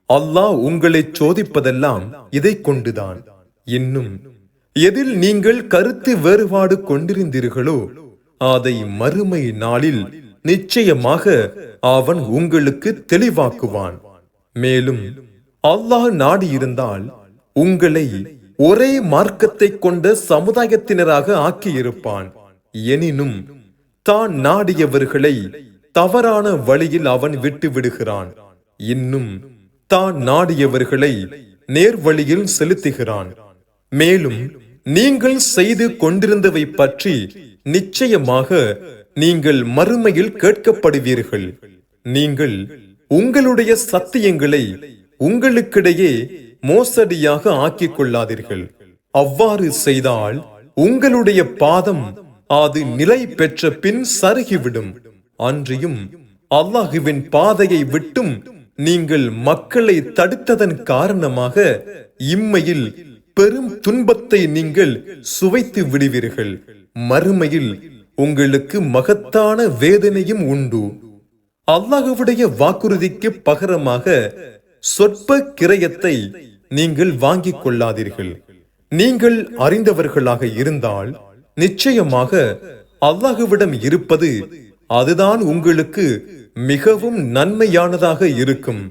அல்லாஹ் உங்களை சோதிப்பதெல்லாம் இதை கொண்டுதான். இன்னும் எதில் நீங்கள் கருத்து வேறுபாடு கொண்டிருந்தீர்களோ அதை மறுமை நாளில் நிச்சயமாக அவன் உங்களுக்கு தெளிவாக்குவான். மேலும் அல்லாஹ் நாடியிருந்தால் உங்களை ஒரே மார்க்கத்தை கொண்ட சமுதாயத்தினராக ஆக்கியிருப்பான். எனினும் தான் நாடியவர்களை தவறான வழியில் அவன் விட்டு விடுகிறான். இன்னும் தான் நாடியவர்களை நேர்வழியில் செலுத்துகிறான். மேலும் நீங்கள் செய்து கொண்டிருந்தவை பற்றி நிச்சயமாக நீங்கள் மறுமையில் கேட்கப்படுவீர்கள். நீங்கள் உங்களுடைய சத்தியங்களை உங்களுக்கிடையே மோசடியாக ஆக்கிக் கொள்ளாதீர்கள். அவ்வாறு செய்தால் உங்களுடைய பாதம் அது நிலை பெற்ற பின் சருகிவிடும். அன்றியும் அல்லாஹுவின் பாதையை விட்டும் நீங்கள் மக்களை தடுத்ததன் காரணமாக இம்மையில் பெரும் துன்பத்தை நீங்கள் சுவைத்து விடுவீர்கள். மறுமையில் உங்களுக்கு மகத்தான வேதனையும் உண்டு. அல்லாஹ்வுடைய வாக்குறுதிக்கு பகரமாக சொற்ப கிரயத்தை நீங்கள் வாங்கிக் கொள்ளாதீர்கள். நீங்கள் அறிந்தவர்களாக இருந்தால் நிச்சயமாக அல்லாஹ்விடம் இருப்பது அதுதான் உங்களுக்கு மிகவும் நன்மையானதாக இருக்கும்.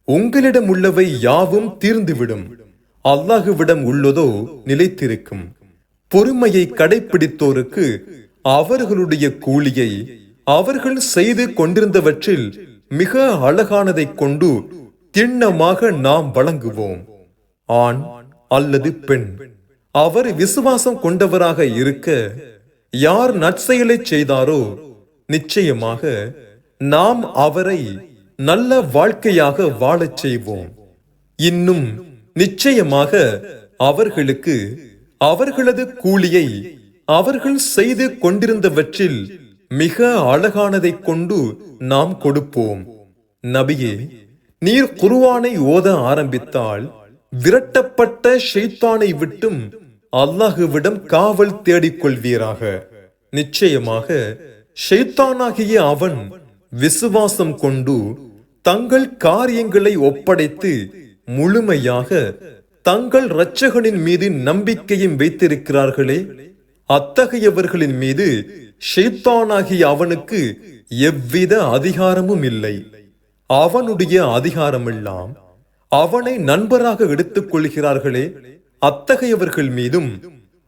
உங்களிடம் உள்ளவை யாவும் தீர்ந்துவிடும். அல்லாஹ்விடம் உள்ளதோ நிலைத்திருக்கும். பொறுமையை கடைபிடித்தோருக்கு அவர்களுடைய கூலியை அவர்கள் செய்து கொண்டிருந்தவற்றில் மிக அழகானதை கொண்டு திண்ணமாக நாம் வழங்குவோம். ஆண் அல்லது பெண் அவர் விசுவாசம் கொண்டவராக இருக்க யார் நற்செயலை செய்தாரோ நிச்சயமாக நாம் அவரை நல்ல வாழ்க்கையாக வாழச் செய்வோம். இன்னும் நிச்சயமாக அவர்களுக்கு அவர்களது கூலியை அவர்கள் செய்து கொண்டிருந்தவற்றில் மிக அழகானதை கொண்டு நாம் கொடுப்போம். நபியே, நீர் குர்ஆனை ஓத ஆரம்பித்தால் விரட்டப்பட்ட ஷைத்தானை விட்டும் அல்லாஹ்விடம் காவல் தேடிக் கொள்வீராக. நிச்சயமாக ஷைத்தானாகிய அவன் விசுவாசம் கொண்டு தங்கள் காரியங்களை ஒப்படைத்து முழுமையாக தங்கள் இரட்சகனின் மீது நம்பிக்கையும் வைத்திருக்கிறார்களே, அத்தகையவர்களின் மீது ஷைத்தானாகிய அவனுக்கு எவ்வித அதிகாரமும் இல்லை. அவனுடைய அதிகாரமெல்லாம் அவனை நண்பராக எடுத்துக் கொள்கிறார்களே, அத்தகையவர்கள் மீதும்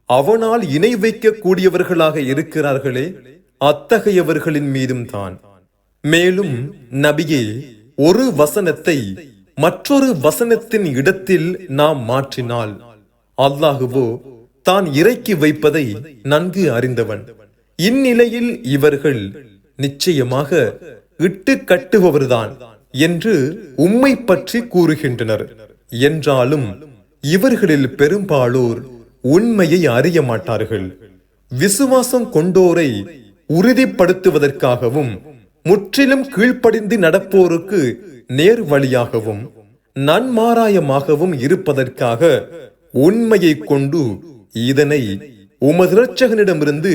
அவனால் இணை வைக்க கூடியவர்களாக இருக்கிறார்களே, அத்தகையவர்களின் மீதும் தான். மேலும் நபியே, ஒரு வசனத்தை மற்றொரு வசனத்தின் இடத்தில் நாம் மாற்றினால் அல்லாஹுவோ தான் இறக்கி வைப்பதை நன்கு அறிந்தவன். இந்நிலையில் இவர்கள் நிச்சயமாக இட்டு கட்டுபவர்தான் என்று உம்மை பற்றி கூறுகின்றனர். என்றாலும் இவர்களில் பெரும்பாலோர் உண்மையை அறிய மாட்டார்கள். விசுவாசம் கொண்டோரை உறுதிப்படுத்துவதற்காகவும் முற்றிலும் கீழ்ப்படிந்து நடப்போருக்கு நேர் வழியாகவும் நன்மாராயமாகவும் இருப்பதற்காக உண்மையை கொண்டு இதனை உமது இரட்சகனிடமிருந்து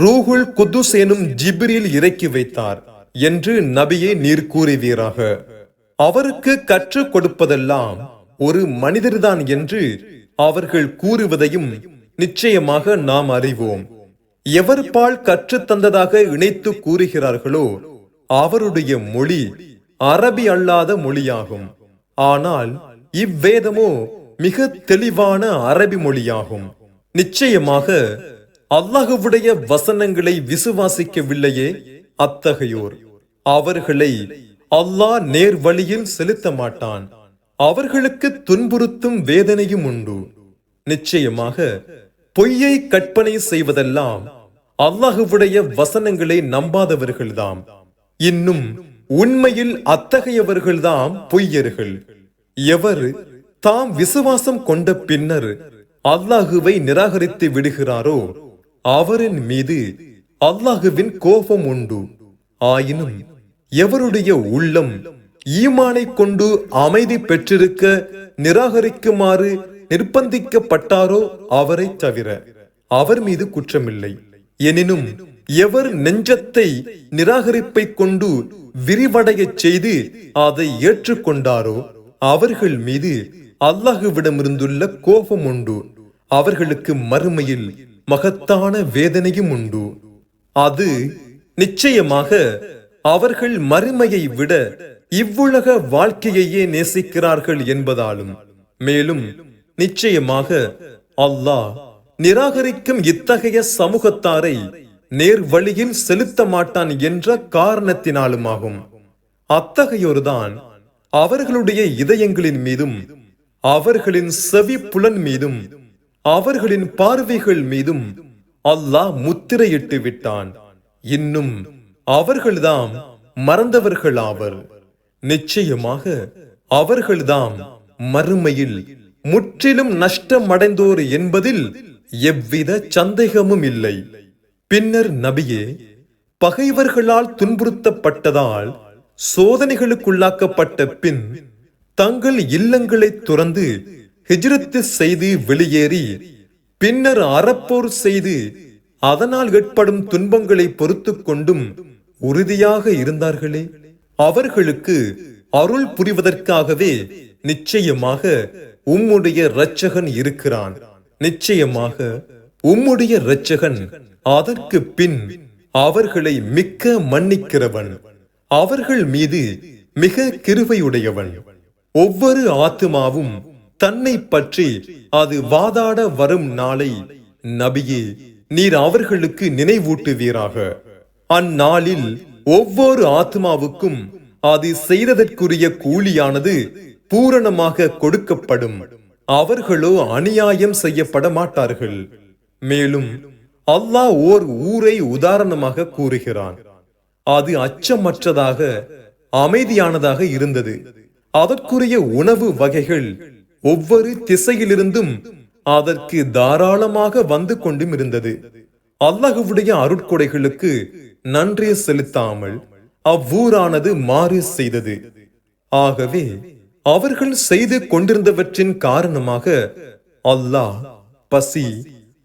ரூஹுல் குதுஸ் எனும் ஜிப்ரீல் இறக்கி வைத்தார் என்று நபியே நீர் கூறுவீராக. அவருக்கு கற்றுக் கொடுப்பதெல்லாம் ஒரு மனிதர்தான் என்று அவர்கள் கூறுவதையும் நிச்சயமாக நாம் அறிவோம். எவர் பால் கற்றுத் தந்ததாக இணைத்து கூறுகிறார்களோ அவருடைய மொழி அரபி அல்லாத மொழியாகும். ஆனால் இவ்வேதமோ மிக தெளிவான அரபி மொழியாகும். நிச்சயமாக அல்லாஹ்வுடைய வசனங்களை விசுவாசிக்கவில்லையே அத்தகையோர் அவர்களை அல்லாஹ் நேர் வழியில் செலுத்த மாட்டான். அவர்களுக்கு துன்புறுத்தும் வேதனையும் உண்டு. நிச்சயமாக பொய்யை கற்பனை செய்வதெல்லாம் அல்லாஹ்வுடைய வசனங்களை நம்பாதவர்கள்தாம். இன்னும் உண்மையில் அத்தகையவர்கள்தாம் பொய்யர்கள். எவர் தாம் விசுவாசம் கொண்ட பின்னர் அல்லாஹுவை நிராகரித்து விடுகிறாரோ அவரின் மீது அல்லாஹுவின் கோபம் உண்டு. ஆயினும் எவருடைய உள்ளம் ஈமானை கொண்டு அமைதி பெற்றிருக்க நிராகரிக்குமாறு நிர்பந்திக்கப்பட்டாரோ அவரை தவிர அவர் மீது குற்றமில்லை. எனினும் எவர் நெஞ்சத்தை நிராகரிப்பை கொண்டு விரிவடையச் செய்து அதை ஏற்றுக்கொண்டாரோ அவர்கள் மீது அல்லாஹுவிடமிருந்துள்ள கோபம் உண்டு. அவர்களுக்கு மறுமையில் மகத்தான வேதனையும் உண்டு. அது நிச்சயமாக அவர்கள் மறுமையை விட இவ்வுலக வாழ்க்கையையே நேசிக்கிறார்கள் என்பதாலும், மேலும் நிச்சயமாக அல்லாஹ் நிராகரிக்கும் இத்தகைய சமூகத்தாரை நேர் வழியில் செலுத்த மாட்டான் என்ற காரணத்தினாலுமாகும். அத்தகையோர்தான் அவர்களுடைய இதயங்களின் மீதும் அவர்களின் செவி புலன் மீதும் அவர்களின் பார்வைகள் மீதும் அல்லாஹ் முத்திரையிட்டு விட்டான். இன்னும் அவர்கள்தாம் மறந்தவர்களாவர். நிச்சயமாக அவர்கள்தாம் மறுமையில் முற்றிலும் நஷ்டமடைந்தோர் என்பதில் எவ்வித சந்தேகமும் இல்லை. பின்னர் நபியே, பகைவர்களால் துன்புறுத்தப்பட்டதால் சோதனைகளுக்குள்ளாக்கப்பட்ட பின் தங்கள் இல்லங்களை துறந்து ஹிஜ்ரத்து செய்து வெளியேறி பின்னர் அறப்போர் செய்து அதனால் ஏற்படும் துன்பங்களை பொறுத்து கொண்டும் உறுதியாக இருந்தார்களே, அவர்களுக்கு அருள் புரிவதற்காகவே நிச்சயமாக உம்முடைய இரட்சகன் இருக்கிறான். நிச்சயமாக உம்முடைய இரட்சகன் அதற்கு பின் அவர்களை மிக்க மன்னிக்கிறவன், அவர்கள் மீது மிக கிருபையுடையவன். ஒவ்வொரு ஆத்துமாவும் தன்னை பற்றி அது வாதாட வரும் நாளை நபியே நீர் அவர்களுக்கு நினைவூட்டுவீராக. அந்நாளில் ஒவ்வொரு ஆத்மாவுக்கும் அது செய்ததற்குரிய கூலியானது பூரணமாக கொடுக்கப்படும். அவர்களோ அநியாயம் செய்யப்பட மாட்டார்கள். மேலும் அல்லாஹ் ஓர் ஊரை உதாரணமாக கூறுகிறான். அது அச்சமற்றதாக அமைதியானதாக இருந்தது. அதற்குரிய உணவு வகைகள் ஒவ்வொரு திசையிலிருந்தும் அதற்கு தாராளமாக வந்து கொண்டும் இருந்தது. அல்லாஹ்வுடைய அருட்கொடைகளுக்கு நன்றி செலுத்தாமல் அவ்வூரானது மாறு செய்தது. ஆகவே அவர்கள் செய்து கொண்டிருந்தவற்றின் காரணமாக அல்லாஹ் பசி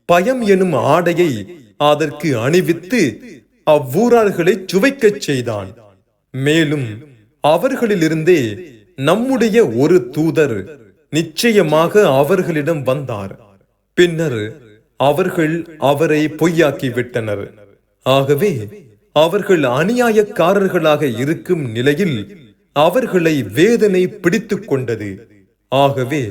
பயம் எனும் ஆடையை அதற்கு அணிவித்து அவ்வூரார்களை சுவைக்கச் செய்தான். மேலும் அவர்களிலிருந்தே நம்முடைய ஒரு தூதர் நிச்சயமாக அவர்களிடம் வந்தார். பின்னர் அவர்கள் அவரை பொய்யாக்கி விட்டனர். ஆகவே அவர்கள் அநியாயக்காரர்களாக இருக்கும் நிலையில் அவர்களை வேதனை பிடித்துக் கொண்டது. ஆகவே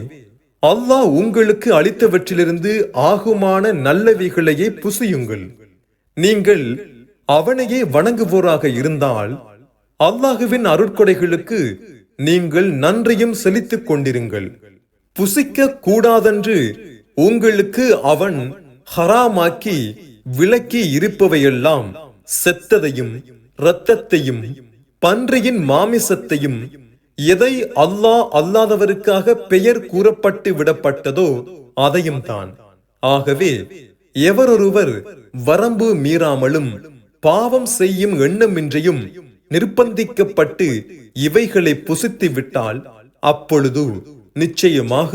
அல்லாஹ் உங்களுக்கு அளித்தவற்றிலிருந்து ஆகுமான நல்லவைகளையே புசியுங்கள். நீங்கள் அவனையே வணங்குவோராக இருந்தால் அல்லாஹுவின் அருட்கொடைகளுக்கு நீங்கள் நன்றியும் செலுத்திக் கொண்டிருங்கள். புசிக்க கூடாதென்று உங்களுக்கு அவன் ஹராமாக்கி விலக்கி இருப்பவையெல்லாம் செத்ததையும் இரத்தத்தையும் பன்றியின் மாமிசத்தையும் எதை அல்லாஹ் அல்லாதவருக்காக பெயர் கூறப்பட்டு விடப்பட்டதோ அதையும் தான். ஆகவே எவரொருவர் வரம்பு மீறாமலும் பாவம் செய்யும் எண்ணமின்றியும் நிர்பந்திக்கப்பட்டு இவைகளை புசித்து விட்டால் அப்பொழுது நிச்சயமாக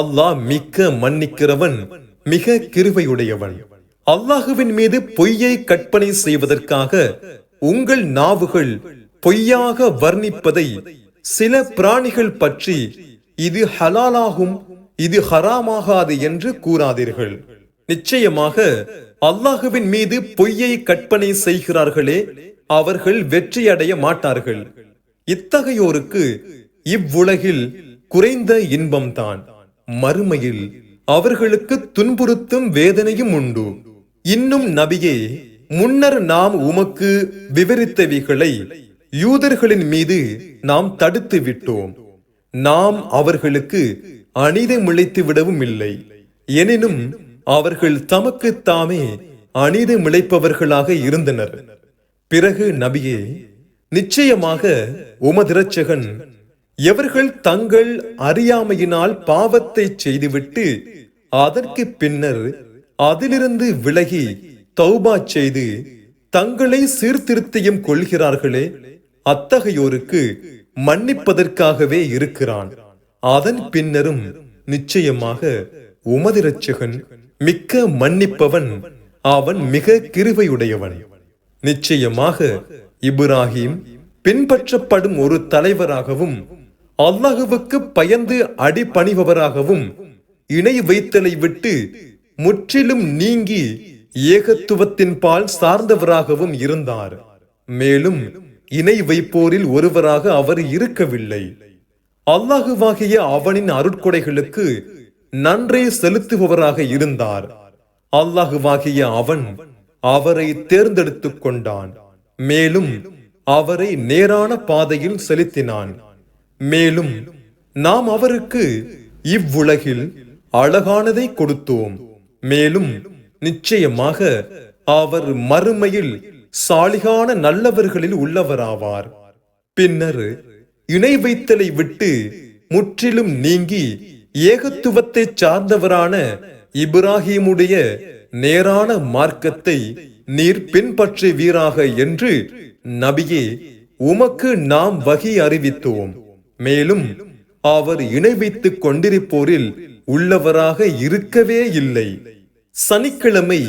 அல்லாஹ் மிக்க மன்னிக்கிறவன், மிக கிருபையுடையவன். அல்லாஹுவின் மீது பொய்யை கற்பனை செய்வதற்காக உங்கள் நாவுகள் பொய்யாக வர்ணிப்பதை சில பிராணிகள் பற்றி இது ஹலாலாகும் இது ஹராமாகாது என்று கூறாதீர்கள். நிச்சயமாக அல்லாஹுவின் மீது பொய்யை கற்பனை செய்கிறார்களே, அவர்கள் வெற்றியடைய மாட்டார்கள். இத்தகையோருக்கு இவ்வுலகில் குறைந்த இன்பம்தான், மறுமையில் அவர்களுக்கு துன்புறுத்தும் வேதனையும் உண்டு. இன்னும் நபியே, முன்னர் நாம் உமக்கு விவரித்தவைகளை யூதர்களின் மீது நாம் தடுத்து விட்டோம். நாம் அவர்களுக்கு அநீதம் இழைத்து விடவும் இல்லை. எனினும் அவர்கள் தமக்கு தாமே அநீதம் இழைப்பவர்களாக இருந்தனர். பிறகு நபியே, நிச்சயமாக உமது இரட்சகன் எவர்கள் தங்கள் அறியாமையினால் பாவத்தை செய்துவிட்டு அதற்கு பின்னர் அதிலிருந்து விலகி தௌபா செய்து தங்களை சீர்திருத்தியம் கொள்கிறார்களே, அத்தகையோருக்கு மன்னிப்பதற்காகவே இருக்கிறான். அதன் பின்னரும் நிச்சயமாக உமது இரட்சகன் மிக்க மன்னிப்பவன், அவன் மிக கிருபையுடையவன். நிச்சயமாக இப்ராஹிம் பின்பற்றப்படும் ஒரு தலைவராகவும் அல்லாஹுவுக்கு பயந்து அடிபணிபவராகவும் இணை வைத்தலை விட்டு முற்றிலும் நீங்கி ஏகத்துவத்தின் பால் சார்ந்தவராகவும் இருந்தார். மேலும் இணை வைப்போரில் ஒருவராக அவர் இருக்கவில்லை. அல்லாஹுவாகிய அவனின் அருட்கொடைகளுக்கு நன்றி செலுத்துபவராக இருந்தார். அல்லாஹுவாகிய அவன் அவரை தேர்ந்தெடுத்துக் கொண்டான். மேலும் அவரை நேரான பாதையில் செலுத்தினான். மேலும் நாம் அவருக்கு இவ்வுலகில் அழகானதை கொடுத்தோம். மேலும் நிச்சயமாக அவர் மறுமையில் சாலிகான நல்லவர்களில் உள்ளவராவார். பின்னர் இணை வைத்தலை விட்டு முற்றிலும் நீங்கி ஏகத்துவத்தை சார்ந்தவரான இப்ராஹிமுடைய நேரான மார்க்கத்தை நீர் பின்பற்றுவீராக என்று நபியே, உமக்கு நாம் வகி அறிவித்தோம். மேலும் அவர் இணை வைத்துக் கொண்டிருப்போரில் உள்ளவராக இருக்கவே இல்லை. சனிக்கிழமை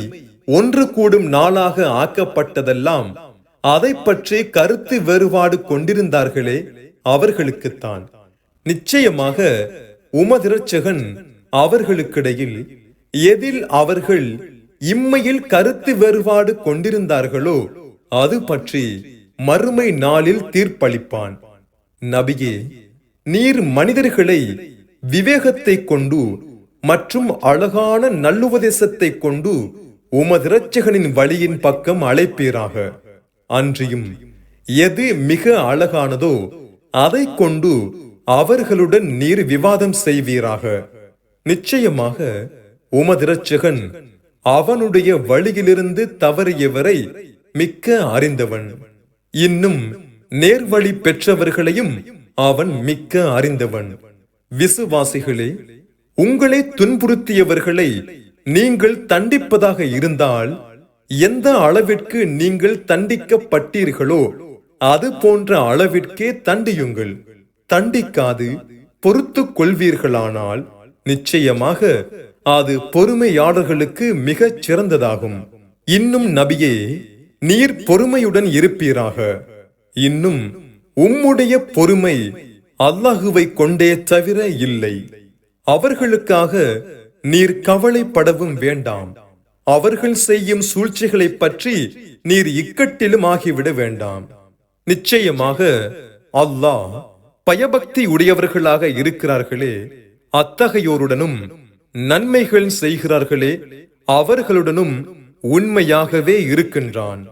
ஒன்று கூடும் நாளாக ஆக்கப்பட்டதெல்லாம் அதை பற்றி கருத்து வேறுபாடு கொண்டிருந்தார்களே, அவர்களுக்குத்தான். நிச்சயமாக உமது இரட்சகன் அவர்களுக்கிடையில் எதில் அவர்கள் இம்மையில் கருத்து வேறுபாடு கொண்டிருந்தார்களோ அது பற்றி மறுமை நாளில் தீர்ப்பளிப்பான். நபியே, நீர் மனிதர்களை விவேகத்தை கொண்டு மற்றும் அழகான நல்லுபதேசத்தை கொண்டு உமது இரட்சகனின் வழியின் பக்கம் அழைப்பீராக. அன்றியும் எது மிக அழகானதோ அதை கொண்டு அவர்களுடன் நீர் விவாதம் செய்வீராக. நிச்சயமாக உமது இரட்சகன் அவனுடைய வழியிலிருந்து தவறியவரை மிக்க அறிந்தவன். இன்னும் நேர்வழி பெற்றவர்களையும் அவன் மிக்க அறிந்தவன். விசுவாசிகளே, உங்களை துன்புறுத்தியவர்களை நீங்கள் தண்டிப்பதாக இருந்தால் எந்த அளவிற்கு நீங்கள் தண்டிக்கப்பட்டீர்களோ அது போன்ற அளவிற்கே தண்டியுங்கள். தண்டிக்காது பொறுத்து கொள்வீர்களானால் நிச்சயமாக அது பொறுமையாளர்களுக்கு மிகச் சிறந்ததாகும். இன்னும் நபியே, நீர் பொறுமையுடன் இருப்பீராக. இன்னும் உம்முடைய பொறுமை அல்லாஹுவை கொண்டே தவிர இல்லை. அவர்களுக்காக நீர் கவலைப்படவும் வேண்டாம். அவர்கள் செய்யும் சூழ்ச்சிகளை பற்றி நீர் இக்கட்டிலும் ஆகிவிட வேண்டாம். நிச்சயமாக அல்லாஹ் பயபக்தி உடையவர்களாக இருக்கிறார்களே, அத்தகையோருடனும் நன்மைகள் செய்கிறார்களே, அவர்களுடனும் உண்மையாகவே இருக்கின்றான்.